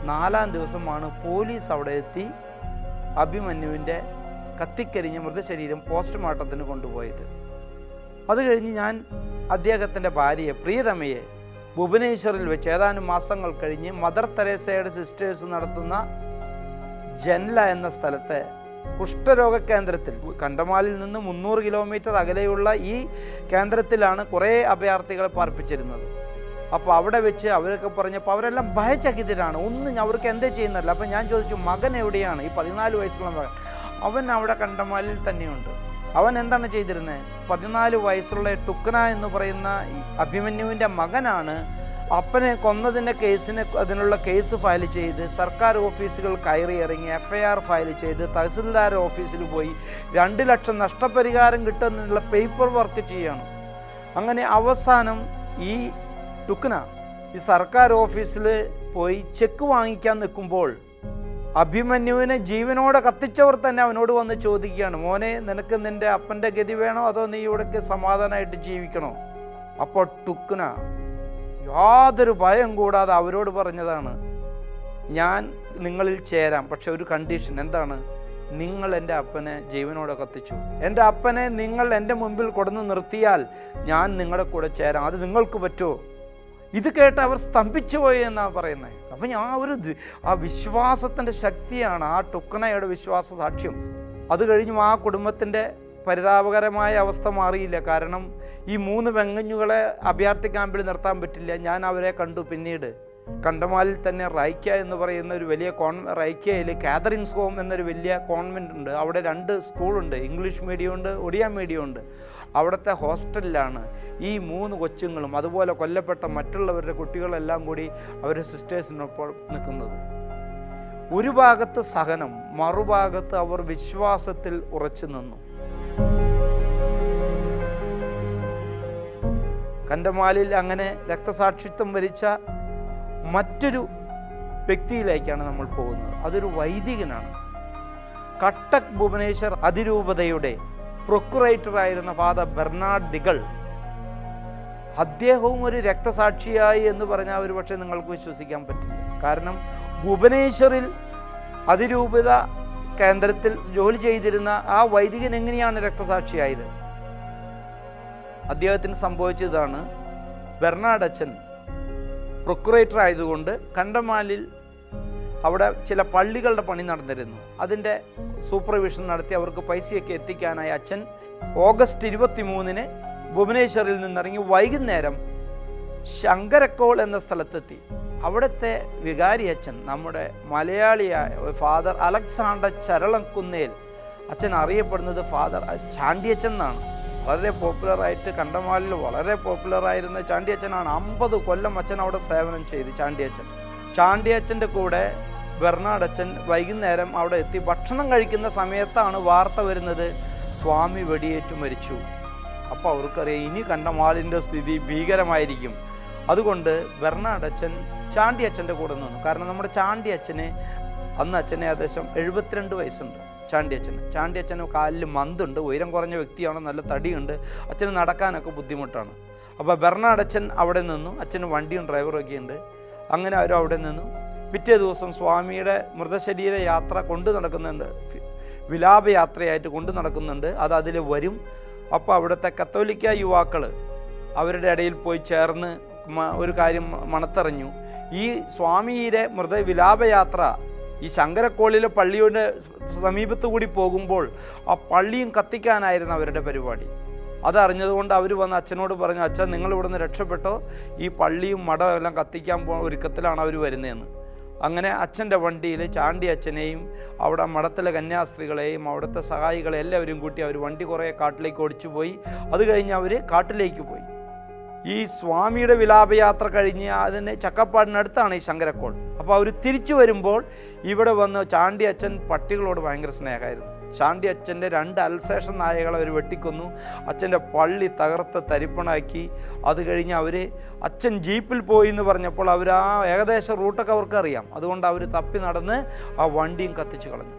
4-ാം ദിവസമാണ് പോലീസ് അവിടെ എത്തി അഭിമന്യുവിൻ്റെ കത്തിക്കരിഞ്ഞ മൃതശരീരം പോസ്റ്റ്മോർട്ടത്തിന് കൊണ്ടുപോയത്. അത് കഴിഞ്ഞ് ഞാൻ അദ്ദേഹത്തിൻ്റെ ഭാര്യയെ പ്രിയതമയെ ഭുവനേശ്വറിൽ വെച്ച് ഏതാനും മാസങ്ങൾ കഴിഞ്ഞ് മദർ തെരേസയുടെ സിസ്റ്റേഴ്സ് നടത്തുന്ന ജൻല എന്ന സ്ഥലത്തെ കുഷ്ഠരോഗ കേന്ദ്രത്തിൽ, കണ്ടമാലിൽ നിന്ന് 300 കിലോമീറ്റർ അകലെയുള്ള ഈ കേന്ദ്രത്തിലാണ് കുറേ അഭയാർത്ഥികളെ പാർപ്പിച്ചിരുന്നത്. അപ്പോൾ അവിടെ വെച്ച് അവരൊക്കെ പറഞ്ഞപ്പോൾ അവരെല്ലാം ഭയചകിതരാണ്, ഒന്നും അവർക്ക് എന്തേ ചെയ്യുന്നില്ല. അപ്പോൾ ഞാൻ ചോദിച്ചു, മകൻ എവിടെയാണ്? ഈ 14 വയസ്സുള്ള മകൻ. അവൻ അവിടെ കണ്ടമാലിൽ തന്നെയുണ്ട്. അവൻ എന്താണ് ചെയ്തിരുന്നത്? 14 വയസ്സുള്ള ടുക്കന എന്ന് പറയുന്ന അഭിമന്യുവിൻ്റെ മകനാണ് അപ്പനെ കൊന്നതിൻ്റെ അതിനുള്ള കേസ് ഫയൽ ചെയ്ത് സർക്കാർ ഓഫീസുകൾ കയറി ഇറങ്ങി FIR ഫയൽ ചെയ്ത് തഹസിൽദാർ ഓഫീസിൽ പോയി 2 ലക്ഷം നഷ്ടപരിഹാരം കിട്ടുന്നതിനുള്ള പേപ്പർ വർക്ക് ചെയ്യണം. അങ്ങനെ അവസാനം ഈ ടുക്കന ഈ സർക്കാർ ഓഫീസിൽ പോയി ചെക്ക് വാങ്ങിക്കാൻ നിൽക്കുമ്പോൾ അഭിമന്യുവിനെ ജീവനോടെ കത്തിച്ചവർ തന്നെ അവനോട് വന്ന് ചോദിക്കുകയാണ്, മോനെ, നിനക്ക് നിൻ്റെ അപ്പൻ്റെ ഗതി വേണോ അതോ നീ ഇവിടേക്ക് സമാധാനമായിട്ട് ജീവിക്കണോ? അപ്പോൾ ടുക്കുന യാതൊരു ഭയം കൂടാതെ അവരോട് പറഞ്ഞതാണ്, ഞാൻ നിങ്ങളിൽ ചേരാം, പക്ഷെ ഒരു കണ്ടീഷൻ. എന്താണ്? നിങ്ങൾ എൻ്റെ അപ്പനെ ജീവനോടെ കത്തിച്ചു. എൻ്റെ അപ്പനെ നിങ്ങൾ എൻ്റെ മുമ്പിൽ കൊടുന്ന് നിർത്തിയാൽ ഞാൻ നിങ്ങളുടെ കൂടെ ചേരാം. അത് നിങ്ങൾക്ക് പറ്റുമോ? ഇത് കേട്ട് അവർ സ്തംഭിച്ചു പോയി എന്നാണ് പറയുന്നത്. അപ്പം ആ വിശ്വാസത്തിൻ്റെ ശക്തിയാണ് ആ ടുക്കനയുടെ വിശ്വാസ സാക്ഷ്യം. അത് കഴിഞ്ഞും ആ കുടുംബത്തിൻ്റെ പരിതാപകരമായ അവസ്ഥ മാറിയില്ല. കാരണം ഈ 3 പെങ്ങഞ്ഞുകളെ അഭയാർത്ഥി ക്യാമ്പിൽ നിർത്താൻ പറ്റില്ല. ഞാൻ അവരെ കണ്ടു. പിന്നീട് കണ്ടമാലിൽ തന്നെ റൈക്ക എന്ന് പറയുന്ന ഒരു വലിയ റൈക്കയിൽ കാതറിൻസ് ഹോം എന്നൊരു വലിയ കോൺവെൻ്റ് ഉണ്ട്. അവിടെ 2 സ്കൂളുണ്ട്, ഇംഗ്ലീഷ് മീഡിയം ഉണ്ട്, ഒഡിയ മീഡിയം ഉണ്ട്. അവിടുത്തെ ഹോസ്റ്റലിലാണ് ഈ 3 കൊച്ചുങ്ങളും അതുപോലെ കൊല്ലപ്പെട്ട മറ്റുള്ളവരുടെ കുട്ടികളെല്ലാം കൂടി അവരുടെ സിസ്റ്റേഴ്സിനൊപ്പം നിൽക്കുന്നത്. ഒരു ഭാഗത്ത് സഹനം, മറുഭാഗത്ത് അവർ വിശ്വാസത്തിൽ ഉറച്ചു നിന്നു. കണ്ടമാലിൽ അങ്ങനെ രക്തസാക്ഷിത്വം വരിച്ച മറ്റൊരു വ്യക്തിയിലേക്കാണ് നമ്മൾ പോകുന്നത്. അതൊരു വൈദികനാണ്. കട്ടക് ഭുവനേശ്വർ അതിരൂപതയുടെ പ്രൊക്കുറേറ്ററായിരുന്ന ഫാദർ ബെർണാഡ് ദിഗൾ. അദ്ദേഹവും ഒരു രക്തസാക്ഷിയായി എന്ന് പറഞ്ഞാൽ ഒരു പക്ഷേ നിങ്ങൾക്ക് വിശ്വസിക്കാൻ പറ്റില്ല. കാരണം ഭുവനേശ്വറിൽ അതിരൂപത കേന്ദ്രത്തിൽ ജോലി ചെയ്തിരുന്ന ആ വൈദികൻ എങ്ങനെയാണ് രക്തസാക്ഷിയായത്? അദ്ദേഹത്തിന് സംഭവിച്ചതാണ്, ബെർണാഡ് അച്ഛൻ പ്രൊക്കുറേറ്റർ ആയതുകൊണ്ട് കണ്ടമാലിൽ അവിടെ ചില പള്ളികളുടെ പണി നടന്നിരുന്നു. അതിൻ്റെ സൂപ്പർവിഷൻ നടത്തി അവർക്ക് പൈസയൊക്കെ എത്തിക്കാനായി അച്ഛൻ ഓഗസ്റ്റ് 23 ഭുവനേശ്വറിൽ നിന്നിറങ്ങി വൈകുന്നേരം ശങ്കരക്കോൾ എന്ന സ്ഥലത്തെത്തി. അവിടുത്തെ വികാരി അച്ഛൻ, നമ്മുടെ മലയാളിയായ ഫാദർ അലക്സാണ്ടർ ചരളക്കുന്നേൽ അച്ഛൻ, അറിയപ്പെടുന്നത് ഫാദർ ചാണ്ടിയച്ഛൻ എന്നാണ്. വളരെ പോപ്പുലറായിട്ട് കണ്ടമാലിൽ വളരെ പോപ്പുലറായിരുന്ന ചാണ്ടിയച്ഛനാണ്. 50 കൊല്ലം അച്ഛൻ അവിടെ സേവനം ചെയ്തു. ചാണ്ടിയച്ഛൻ്റെ കൂടെ ബെർണാഡ് അച്ഛൻ വൈകുന്നേരം അവിടെ എത്തി. ഭക്ഷണം കഴിക്കുന്ന സമയത്താണ് വാർത്ത വരുന്നത്, സ്വാമി വെടിയേറ്റു മരിച്ചു. അപ്പോൾ അവർക്കറിയാം ഇനി കണ്ടമാലിൻ്റെ സ്ഥിതി ഭീകരമായിരിക്കും. അതുകൊണ്ട് ബെർണാഡ് അച്ഛൻ ചാണ്ടിയച്ഛൻ്റെ കൂടെ നിന്നു. കാരണം നമ്മുടെ ചാണ്ടിയച്ഛന് അന്ന് ഏകദേശം 72 വയസ്സുണ്ട്. ചാണ്ടിയച്ഛന് കാലിൽ മന്തുണ്ട്, ഉയരം കുറഞ്ഞ വ്യക്തിയാണ്, നല്ല തടിയുണ്ട്, അച്ഛന് നടക്കാനൊക്കെ ബുദ്ധിമുട്ടാണ്. അപ്പോൾ ബെർണാഡ് അച്ഛൻ അവിടെ നിന്നു. അച്ഛന് വണ്ടിയും ഡ്രൈവറൊക്കെ ഉണ്ട്. അങ്ങനെ അവരും അവിടെ നിന്നു. പിറ്റേ ദിവസം സ്വാമിയുടെ മൃതശരീര യാത്ര കൊണ്ടു നടക്കുന്നുണ്ട്, വിലാപയാത്രയായിട്ട് കൊണ്ടു നടക്കുന്നുണ്ട്. അത് അതിൽ വരും. അപ്പോൾ അവിടുത്തെ കത്തോലിക്ക യുവാക്കൾ അവരുടെ ഇടയിൽ പോയി ചേർന്ന് ഒരു കാര്യം മണത്തറിഞ്ഞു. ഈ സ്വാമിയുടെ വിലാപയാത്ര ഈ ശങ്കരക്കോളിലെ പള്ളിയുടെ സമീപത്തു കൂടി പോകുമ്പോൾ ആ പള്ളിയും കത്തിക്കാനായിരുന്നു അവരുടെ പരിപാടി. അതറിഞ്ഞതുകൊണ്ട് അവർ വന്ന് അച്ഛനോട് പറഞ്ഞു, അച്ഛൻ നിങ്ങൾ ഇവിടുന്ന് രക്ഷപ്പെട്ടോ, ഈ പള്ളിയും മഠവും എല്ലാം കത്തിക്കാൻ ഒരുക്കത്തിലാണ് അവർ വരുന്നതെന്ന്. അങ്ങനെ അച്ഛൻ്റെ വണ്ടിയിൽ ചാണ്ടി അച്ഛനെയും അവിടെ മഠത്തിലെ കന്യാസ്ത്രീകളെയും അവിടുത്തെ സഹായികളെ എല്ലാവരും കൂട്ടി അവർ വണ്ടി കുറേ കാട്ടിലേക്ക് ഓടിച്ചു പോയി. അത് കഴിഞ്ഞ് അവർ കാട്ടിലേക്ക് പോയി. ഈ സ്വാമിയുടെ വിലാപയാത്ര കഴിഞ്ഞ് അതിന് ചക്കപ്പാടിനടുത്താണ് ഈ ശങ്കരക്കോൾ. അപ്പോൾ അവർ തിരിച്ചു വരുമ്പോൾ ഇവിടെ വന്ന് ചാണ്ടി അച്ഛൻ പട്ടികളോട് ഭയങ്കര സ്നേഹമായിരുന്നു. ചാണ്ടി അച്ഛൻ്റെ 2 അൽസേഷൻ നായകളെ അവർ വെട്ടിക്കൊന്നു. അച്ഛൻ്റെ പള്ളി തകർത്ത് തരിപ്പണാക്കി. അത് കഴിഞ്ഞ് അച്ഛൻ ജീപ്പിൽ പോയി എന്ന് പറഞ്ഞപ്പോൾ അവർ ആ ഏകദേശം റൂട്ടൊക്കെ അവർക്ക് അറിയാം. അതുകൊണ്ട് അവർ തപ്പി നടന്ന് ആ വണ്ടിയും കത്തിച്ച് കളഞ്ഞു.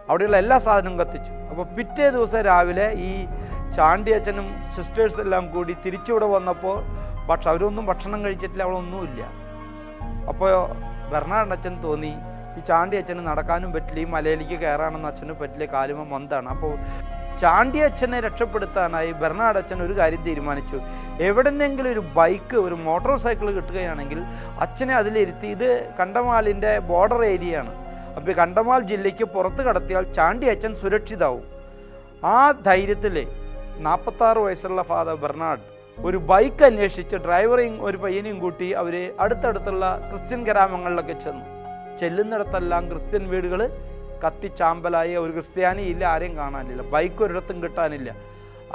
അവിടെയുള്ള എല്ലാ സാധനവും കത്തിച്ചു. അപ്പോൾ പിറ്റേ ദിവസം രാവിലെ ഈ ചാണ്ടി അച്ഛനും സിസ്റ്റേഴ്സ് എല്ലാം കൂടി തിരിച്ചിവിടെ വന്നപ്പോൾ അവരൊന്നും ഭക്ഷണം കഴിച്ചിട്ടില്ല, അവിടെ ഒന്നുമില്ല. അപ്പോൾ ബെർണാഡ് അച്ഛൻ തോന്നി ഈ ചാണ്ടി അച്ഛന് നടക്കാനും പറ്റില്ല, ഈ മലയിലേക്ക് കയറാനൊന്നും അച്ഛന് പറ്റില്ല, കാലുമ മന്താണ്. അപ്പോൾ ചാണ്ടി അച്ഛനെ രക്ഷപ്പെടുത്താനായി ബെർണാഡ് അച്ഛൻ ഒരു കാര്യം തീരുമാനിച്ചു. എവിടെന്നെങ്കിലും ഒരു ബൈക്ക്, ഒരു മോട്ടോർ സൈക്കിൾ കിട്ടുകയാണെങ്കിൽ അച്ഛനെ അതിലിരുത്തി, ഇത് കണ്ടമാലിൻ്റെ ബോർഡർ ഏരിയയാണ്, അപ്പോൾ കണ്ടമാൽ ജില്ലയ്ക്ക് പുറത്ത് കടത്തിയാൽ ചാണ്ടി അച്ഛൻ സുരക്ഷിതാവും. ആ ധൈര്യത്തിൽ 46 വയസ്സുള്ള ഫാദർ ബെർണാഡ് ഒരു ബൈക്ക് അന്വേഷിച്ച് ഡ്രൈവറെയും ഒരു പയ്യനെയും കൂട്ടി അവർ അടുത്തടുത്തുള്ള ക്രിസ്ത്യൻ ഗ്രാമങ്ങളിലൊക്കെ ചെല്ലുന്നിടത്തെല്ലാം ക്രിസ്ത്യൻ വീടുകൾ കത്തിച്ചാമ്പലായി, ഒരു ക്രിസ്ത്യാനി ഇല്ല, ആരെയും കാണാനില്ല, ബൈക്ക് ഒരിടത്തും കിട്ടാനില്ല.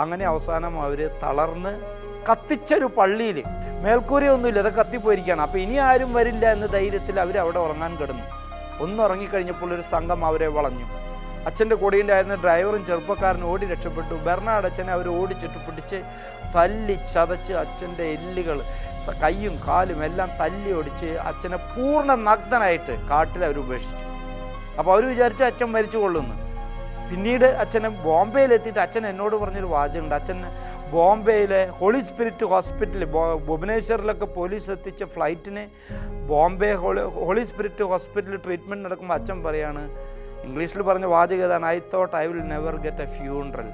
അങ്ങനെ അവസാനം അവർ തളർന്ന് കത്തിച്ചൊരു പള്ളിയിൽ മേൽക്കൂരയൊന്നുമില്ല, അത് കത്തിപ്പോയിരിക്കുകയാണ്. അപ്പോൾ ഇനി ആരും വരില്ല എന്ന ധൈര്യത്തിൽ അവരവിടെ ഉറങ്ങാൻ കിടന്നു. ഒന്നുറങ്ങിക്കഴിഞ്ഞപ്പോൾ ഒരു സംഘം അവരെ വളഞ്ഞു. അച്ഛൻ്റെ കൂടെയുണ്ടായിരുന്ന ഡ്രൈവറും ചെറുപ്പക്കാരനും ഓടി രക്ഷപ്പെട്ടു. ബെർണാഡ് അച്ഛനെ അവർ ഓടിച്ചിട്ട് പിടിച്ച് തല്ലി ചതച്ച് അച്ഛൻ്റെ എല്ലുകൾ, കൈയും കാലും എല്ലാം തല്ലി ഒടിച്ച് അച്ഛനെ പൂർണ്ണ നഗ്നനായിട്ട് കാട്ടിൽ അവർ ഉപേക്ഷിച്ചു. അപ്പോൾ അവർ വിചാരിച്ചു അച്ഛൻ മരിച്ചു കൊള്ളുന്നു. പിന്നീട് അച്ഛനെ ബോംബെയിലെത്തിയിട്ട് അച്ഛൻ എന്നോട് പറഞ്ഞൊരു വാചകമുണ്ട്. അച്ഛൻ ബോംബെയിലെ ഹോളി സ്പിരിറ്റ് ഹോസ്പിറ്റൽ, ഭുവനേശ്വറിലൊക്കെ പോലീസ് എത്തിച്ച ഫ്ലൈറ്റിന് ബോംബെ ഹോളി സ്പിരിറ്റ് ഹോസ്പിറ്റലിൽ ട്രീറ്റ്മെൻറ്റ് നടക്കുമ്പോൾ അച്ഛൻ പറയാണ്, ഇംഗ്ലീഷിൽ പറഞ്ഞ വാചകം ഏതാണ്, I thought I will never get A funeral.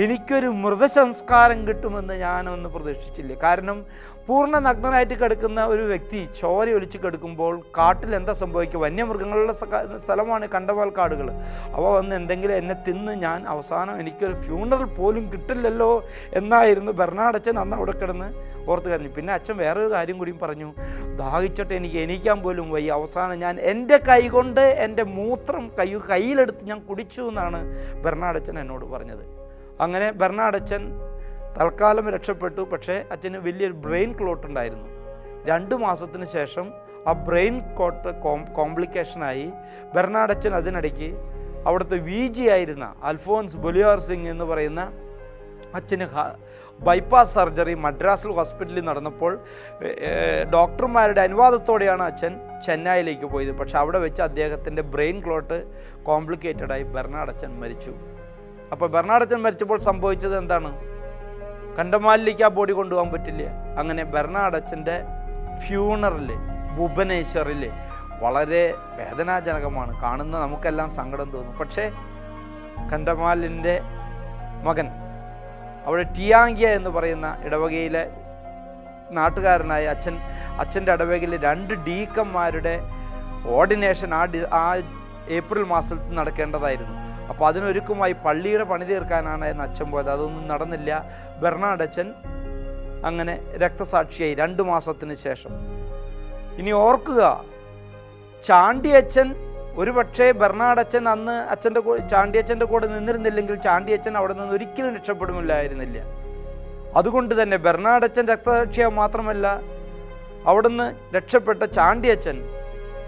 എനിക്കൊരു മൃതസംസ്കാരം കിട്ടുമെന്ന് ഞാനൊന്ന് പ്രതീക്ഷിച്ചില്ല. കാരണം പൂർണ്ണ നഗ്നനായിട്ട് കിടക്കുന്ന ഒരു വ്യക്തി ചോര ഒലിച്ച് കിടക്കുമ്പോൾ കാട്ടിൽ എന്താ സംഭവിക്കുക? വന്യമൃഗങ്ങളുടെ സ്ഥലമാണ് കണ്ടമാൽ കാടുകൾ. അവ വന്ന് എന്തെങ്കിലും എന്നെ തിന്ന് ഞാൻ അവസാനം എനിക്കൊരു ഫ്യൂണറൽ പോലും കിട്ടില്ലല്ലോ എന്നായിരുന്നു ബെർണാഡ് അന്ന് അവിടെ കിടന്ന് ഓർത്ത് കരഞ്ഞു. പിന്നെ അച്ഛൻ വേറൊരു കാര്യം കൂടിയും പറഞ്ഞു, ദാഹിച്ചിട്ട് എനിക്ക് എണീക്കാൻ പോലും വയ്യ, അവസാനം ഞാൻ എൻ്റെ കൈ കൊണ്ട് എൻ്റെ മൂത്രം കയ്യിലെടുത്ത് ഞാൻ കുടിച്ചു എന്നാണ് ബെർണാഡ് എന്നോട് പറഞ്ഞത്. അങ്ങനെ ബെർണാഡ് തൽക്കാലം രക്ഷപ്പെട്ടു. പക്ഷേ അച്ഛന് വലിയൊരു ബ്രെയിൻ ക്ലോട്ട് ഉണ്ടായിരുന്നു. 2 മാസത്തിന് ശേഷം ആ ബ്രെയിൻ ക്ലോട്ട് കോംപ്ലിക്കേഷനായി. ബെർണാഡ് അതിനിടയ്ക്ക് അവിടുത്തെ VG ആയിരുന്ന അൽഫോൻസ് ബൊലിയാർ സിംഗ് എന്ന് പറയുന്ന അച്ഛന് ബൈപ്പാസ് സർജറി മദ്രാസിൽ ഹോസ്പിറ്റലിൽ നടന്നപ്പോൾ ഡോക്ടർമാരുടെ അനുവാദത്തോടെയാണ് അച്ഛൻ ചെന്നൈയിലേക്ക് പോയത്. പക്ഷെ അവിടെ വെച്ച് അദ്ദേഹത്തിൻ്റെ ബ്രെയിൻ ക്ലോട്ട് കോംപ്ലിക്കേറ്റഡായി ബെർണാഡ് മരിച്ചു. അപ്പോൾ ബെർണാഡ് മരിച്ചപ്പോൾ സംഭവിച്ചത് എന്താണ്? കണ്ടമാലിലേക്ക് ആ ബോഡി കൊണ്ടുപോകാൻ പറ്റില്ല. അങ്ങനെ ബെർണാഡ് ഫ്യൂണറൽ ഭുവനേശ്വറിൽ വളരെ വേദനാജനകമാണ്, കാണുന്ന നമുക്കെല്ലാം സങ്കടം തോന്നും. പക്ഷേ കണ്ടമാലിൻ്റെ മകൻ അവിടെ ടിയാങ്കിയ എന്ന് പറയുന്ന ഇടവകയിലെ നാട്ടുകാരനായ അച്ഛൻ്റെ ഇടവകയിൽ 2 ഡീക്കന്മാരുടെ ഓർഡിനേഷൻ ആ ഏപ്രിൽ മാസത്തിൽ നടക്കേണ്ടതായിരുന്നു. അപ്പോൾ അതിനൊരുക്കമായി പള്ളിയുടെ പണി തീർക്കാനാണ് അച്ഛൻ പോയത്. അതൊന്നും നടന്നില്ല. ബെർണാഡ് അങ്ങനെ രക്തസാക്ഷിയായി 2 മാസത്തിന് ശേഷം. ഇനി ഓർക്കുക, ചാണ്ടിയച്ഛൻ ഒരുപക്ഷെ ബെർണാഡ് അന്ന് ചാണ്ടിയച്ഛൻ്റെ കൂടെ നിന്നിരുന്നില്ലെങ്കിൽ ചാണ്ടിയച്ഛൻ അവിടെ നിന്ന് ഒരിക്കലും രക്ഷപ്പെടുമില്ലായിരുന്നില്ല. അതുകൊണ്ട് തന്നെ ബെർണാഡ് രക്തസാക്ഷിയായി മാത്രമല്ല, അവിടുന്ന് രക്ഷപ്പെട്ട ചാണ്ടിയച്ഛൻ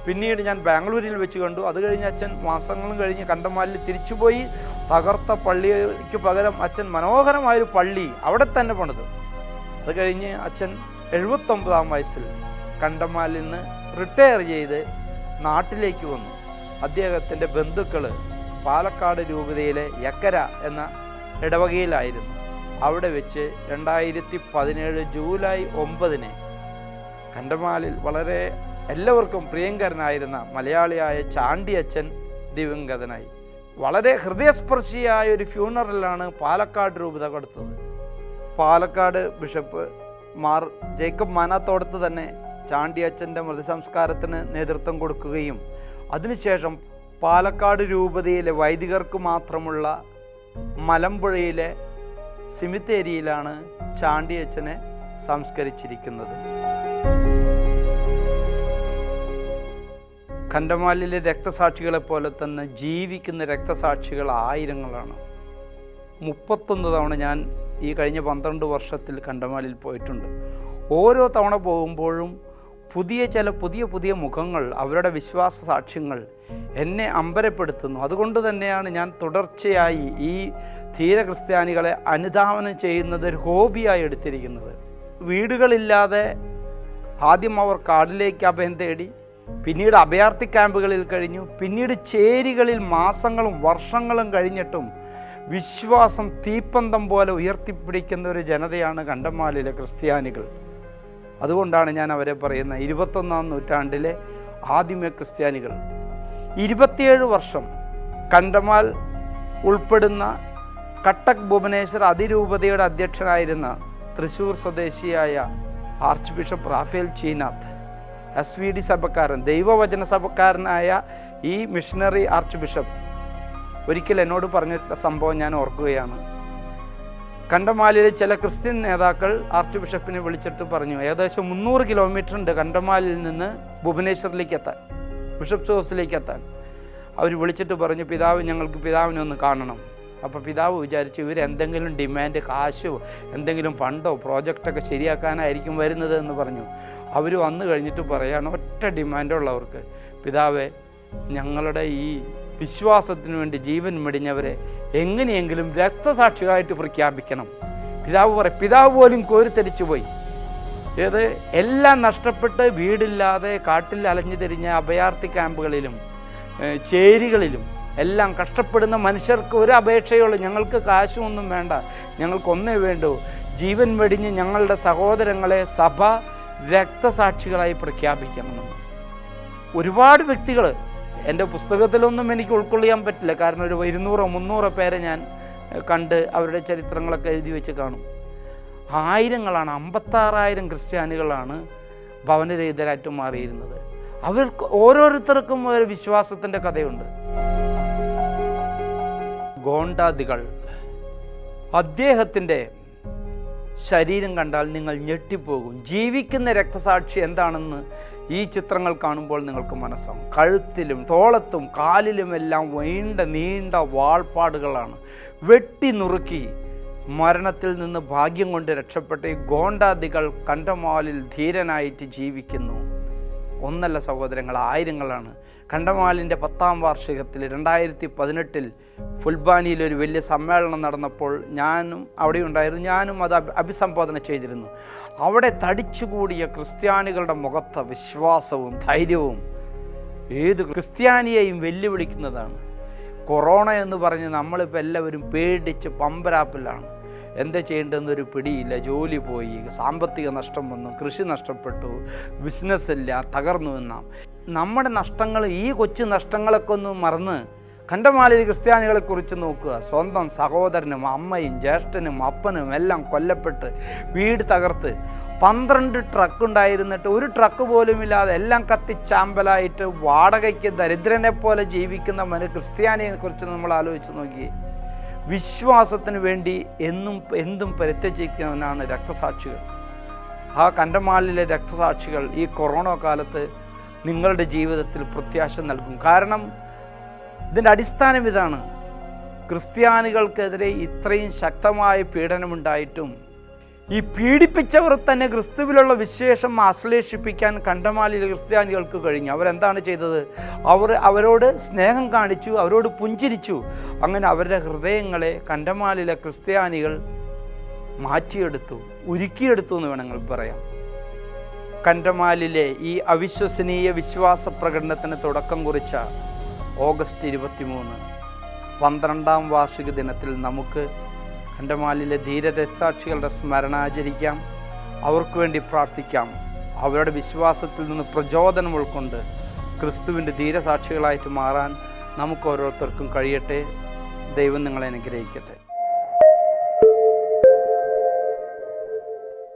പിന്നീട് ഞാൻ ബാംഗ്ലൂരിൽ വെച്ച് കണ്ടു. അത് കഴിഞ്ഞ് അച്ഛൻ മാസങ്ങളും കഴിഞ്ഞ് കണ്ടമാലിൽ തിരിച്ചുപോയി. തകർത്ത പള്ളിക്ക് പകരം അച്ഛൻ മനോഹരമായൊരു പള്ളി അവിടെ തന്നെ പണിതു. അത് കഴിഞ്ഞ് അച്ഛൻ 79-ാം വയസ്സിൽ കണ്ടമാലിൽ നിന്ന് റിട്ടയർ ചെയ്ത് നാട്ടിലേക്ക് വന്നു. അദ്ദേഹത്തിൻ്റെ ബന്ധുക്കൾ പാലക്കാട് രൂപതയിലെ യക്കര എന്ന ഇടവകയിലായിരുന്നു. അവിടെ വെച്ച് 2017 ജൂലൈ 9 കണ്ടമാലിൽ വളരെ എല്ലാവർക്കും പ്രിയങ്കരനായിരുന്ന മലയാളിയായ ചാണ്ടിയച്ഛൻ ദിവംഗതനായി. വളരെ ഹൃദയസ്പർശിയായ ഒരു ഫ്യൂണറലാണ് പാലക്കാട് രൂപത കൊടുത്തത്. പാലക്കാട് ബിഷപ്പ് മാർ ജേക്കബ് മാനാത്തോടത്ത് തന്നെ ചാണ്ടിയച്ഛൻ്റെ മൃതസംസ്കാരത്തിന് നേതൃത്വം കൊടുക്കുകയും അതിനുശേഷം പാലക്കാട് രൂപതയിലെ വൈദികർക്ക് മാത്രമുള്ള മലമ്പുഴയിലെ സിമിത്തേരിയിലാണ് ചാണ്ടിയച്ഛനെ സംസ്കരിച്ചിരിക്കുന്നത്. കണ്ടമാലിലെ രക്തസാക്ഷികളെപ്പോലെ തന്നെ ജീവിക്കുന്ന രക്തസാക്ഷികൾ ആയിരങ്ങളാണ്. 31 തവണ ഞാൻ ഈ കഴിഞ്ഞ 12 വർഷത്തിൽ കണ്ടമാലിൽ പോയിട്ടുണ്ട്. ഓരോ തവണ പോകുമ്പോഴും പുതിയ മുഖങ്ങൾ, അവരുടെ വിശ്വാസ സാക്ഷ്യങ്ങൾ എന്നെ അമ്പരപ്പെടുത്തുന്നു. അതുകൊണ്ട് തന്നെയാണ് ഞാൻ തുടർച്ചയായി ഈ ധീര ക്രിസ്ത്യാനികളെ അനുധാവനം ചെയ്യുന്നത് ഒരു ഹോബിയായി എടുത്തിരിക്കുന്നത്. വീടുകളില്ലാതെ ആദ്യം അവർ കാടിലേക്ക് അഭയം തേടി, പിന്നീട് അഭയാർത്ഥി ക്യാമ്പുകളിൽ കഴിഞ്ഞു, പിന്നീട് ചേരികളിൽ മാസങ്ങളും വർഷങ്ങളും കഴിഞ്ഞിട്ടും വിശ്വാസം തീപ്പന്തം പോലെ ഉയർത്തിപ്പിടിക്കുന്ന ഒരു ജനതയാണ് കണ്ടമാലിലെ ക്രിസ്ത്യാനികൾ. അതുകൊണ്ടാണ് ഞാൻ അവരെ പറയുന്ന 21-ാം നൂറ്റാണ്ടിലെ ആദിമ ക്രിസ്ത്യാനികൾ. 27 വർഷം കണ്ടമാൽ ഉൾപ്പെടുന്ന കട്ടക് ഭുവനേശ്വർ അതിരൂപതയുടെ അധ്യക്ഷനായിരുന്ന തൃശ്ശൂർ സ്വദേശിയായ ആർച്ച് ബിഷപ്പ് റാഫേൽ ചീനാഥ്, SVD സഭക്കാരൻ, ദൈവവചന സഭക്കാരനായ ഈ മിഷണറി ആർച്ച് ബിഷപ്പ് ഒരിക്കൽ എന്നോട് പറഞ്ഞ സംഭവം ഞാൻ ഓർക്കുകയാണ്. കണ്ടമാലിലെ ചില ക്രിസ്ത്യൻ നേതാക്കൾ ആർച്ച് ബിഷപ്പിനെ വിളിച്ചിട്ട് പറഞ്ഞു, ഏകദേശം 300 കിലോമീറ്റർ ഉണ്ട് കണ്ടമാലിൽ നിന്ന് ഭുവനേശ്വറിലേക്ക് എത്താൻ, ബിഷപ്സ് ഹൗസിലേക്ക് എത്താൻ. അവർ വിളിച്ചിട്ട് പറഞ്ഞു, ഞങ്ങൾക്ക് പിതാവിനെ ഒന്ന് കാണണം. അപ്പോൾ പിതാവ് വിചാരിച്ചു ഇവരെന്തെങ്കിലും ഡിമാൻഡ്, കാശോ എന്തെങ്കിലും ഫണ്ടോ പ്രോജക്റ്റൊക്കെ ശരിയാക്കാനായിരിക്കും വരുന്നത് എന്ന് പറഞ്ഞു. അവർ വന്നു കഴിഞ്ഞിട്ട് പറയാണ്, ഒറ്റ ഡിമാൻഡുള്ളവർക്ക്, പിതാവേ, ഞങ്ങളുടെ ഈ വിശ്വാസത്തിന് വേണ്ടി ജീവൻ മെടിഞ്ഞവരെ എങ്ങനെയെങ്കിലും രക്തസാക്ഷികളായിട്ട് പ്രഖ്യാപിക്കണം. പിതാവ് പോലും കോരിത്തരിച്ചു പോയി. എല്ലാം നഷ്ടപ്പെട്ട് വീടില്ലാതെ കാട്ടിൽ അലഞ്ഞു തിരിഞ്ഞ അഭയാർത്ഥി ക്യാമ്പുകളിലും ചേരികളിലും എല്ലാം കഷ്ടപ്പെടുന്ന മനുഷ്യർക്ക് ഒരു അപേക്ഷയുള്ളൂ, ഞങ്ങൾക്ക് കാശൊന്നും വേണ്ട, ഞങ്ങൾക്കൊന്നേ വേണ്ടൂ, ജീവൻ വെടിഞ്ഞ് ഞങ്ങളുടെ സഹോദരങ്ങളെ സഭ രക്തസാക്ഷികളായി പ്രഖ്യാപിക്കണമെന്ന്. ഒരുപാട് വ്യക്തികൾ, എൻ്റെ പുസ്തകത്തിലൊന്നും എനിക്ക് ഉൾക്കൊള്ളിക്കാൻ പറ്റില്ല, കാരണം ഒരു 200-300 പേരെ ഞാൻ കണ്ട് അവരുടെ ചരിത്രങ്ങളൊക്കെ എഴുതി വെച്ച് കാണും. ആയിരങ്ങളാണ്, 56,000 ക്രിസ്ത്യാനികളാണ് ഭവനരഹിതരായിട്ട് മാറിയിരുന്നത്. അവർക്ക് ഓരോരുത്തർക്കും ഒരു വിശ്വാസത്തിൻ്റെ കഥയുണ്ട്. ഗോണ്ടാദികൾ, അദ്ദേഹത്തിൻ്റെ ശരീരം കണ്ടാൽ നിങ്ങൾ ഞെട്ടിപ്പോകും. ജീവിക്കുന്ന രക്തസാക്ഷി എന്താണെന്ന് ഈ ചിത്രങ്ങൾ കാണുമ്പോൾ നിങ്ങൾക്ക് മനസ്സാവും. കഴുത്തിലും തോളത്തും കാലിലുമെല്ലാം നീണ്ട വാൾപ്പാടുകളാണ്. വെട്ടി നുറുക്കി മരണത്തിൽ നിന്ന് ഭാഗ്യം കൊണ്ട് രക്ഷപ്പെട്ട ഈ ഗോണ്ടാദികൾ കണ്ടമാലിൽ ധീരനായിട്ട് ജീവിക്കുന്നു. ഒന്നല്ല സഹോദരങ്ങൾ, ആയിരങ്ങളാണ്. കണ്ടമാലിൻ്റെ 10ാം വാർഷികത്തിൽ 2018 ഫുൽബാനിയിൽ ഒരു വലിയ സമ്മേളനം നടന്നപ്പോൾ ഞാനും അവിടെ ഉണ്ടായിരുന്നു. ഞാനും അത് അഭിസംബോധന ചെയ്തിരുന്നു. അവിടെ തടിച്ചുകൂടിയ ക്രിസ്ത്യാനികളുടെ മുഖത്ത് വിശ്വാസവും ധൈര്യവും ഏത് ക്രിസ്ത്യാനിയെയും വെല്ലുവിളിക്കുന്നതാണ്. കൊറോണ എന്ന് പറഞ്ഞ് നമ്മളിപ്പോൾ എല്ലാവരും പേടിച്ച് പമ്പരാപ്പിലാണ്. എന്താ ചെയ്യേണ്ടതെന്നൊരു പിടിയില്ല. ജോലി പോയി, സാമ്പത്തിക നഷ്ടം വന്നു, കൃഷി നഷ്ടപ്പെട്ടു, ബിസിനസ്സില്ല, തകർന്നു എന്നാം. നമ്മുടെ നഷ്ടങ്ങൾ, ഈ കൊച്ചു നഷ്ടങ്ങളൊക്കെ ഒന്ന് മറന്ന് കണ്ടമാലിൽ ക്രിസ്ത്യാനികളെക്കുറിച്ച് നോക്കുക. സ്വന്തം സഹോദരനും അമ്മയും ജ്യേഷ്ഠനും അപ്പനും എല്ലാം കൊല്ലപ്പെട്ട് വീട് തകർത്ത് 12 ട്രക്ക് ഉണ്ടായിരുന്നിട്ട് ഒരു ട്രക്ക് പോലും ഇല്ലാതെ എല്ലാം കത്തിച്ചാമ്പലായിട്ട് വാടകയ്ക്ക് ദരിദ്രനെ പോലെ ജീവിക്കുന്ന ക്രിസ്ത്യാനിയെക്കുറിച്ച് നമ്മൾ ആലോചിച്ച് നോക്കി. വിശ്വാസത്തിന് വേണ്ടി എന്തും പരിത്യജിക്കുന്നവനാണ് രക്തസാക്ഷികൾ. ആ കണ്ടമാലിലെ രക്തസാക്ഷികൾ ഈ കൊറോണ കാലത്ത് നിങ്ങളുടെ ജീവിതത്തിൽ പ്രത്യാശ നൽകും. കാരണം ഇതിൻ്റെ അടിസ്ഥാനം ഇതാണ്: ക്രിസ്ത്യാനികൾക്കെതിരെ ഇത്രയും ശക്തമായ പീഡനമുണ്ടായിട്ടും ഈ പീഡിപ്പിച്ചവർ തന്നെ ക്രിസ്തുവിലുള്ള വിശേഷം ആശ്ലേഷിപ്പിക്കാൻ കണ്ടമാലിലെ ക്രിസ്ത്യാനികൾക്ക് കഴിഞ്ഞു. അവരെന്താണ് ചെയ്തത്? അവരോട് സ്നേഹം കാണിച്ചു, അവരോട് പുഞ്ചിരിച്ചു. അങ്ങനെ അവരുടെ ഹൃദയങ്ങളെ കണ്ടമാലിലെ ക്രിസ്ത്യാനികൾ മാറ്റിയെടുത്തു, ഉരുക്കിയെടുത്തു എന്ന് വേണമെങ്കിൽ പറയാം. കണ്ടമാലിലെ ഈ അവിശ്വസനീയ വിശ്വാസ പ്രകടനത്തിന് തുടക്കം കുറിച്ച ഓഗസ്റ്റ് 23 12ാം വാർഷിക ദിനത്തിൽ നമുക്ക് കണ്ടമാലിലെ ധീരരക്തസാക്ഷികളുടെ സ്മരണ ആചരിക്കാം, അവർക്ക് വേണ്ടി പ്രാർത്ഥിക്കാം. അവരുടെ വിശ്വാസത്തിൽ നിന്ന് പ്രചോദനം ഉൾക്കൊണ്ട് ക്രിസ്തുവിൻ്റെ ധീരസാക്ഷികളായിട്ട് മാറാൻ നമുക്ക് ഓരോരുത്തർക്കും കഴിയട്ടെ. ദൈവം നിങ്ങളെ അനുഗ്രഹിക്കട്ടെ.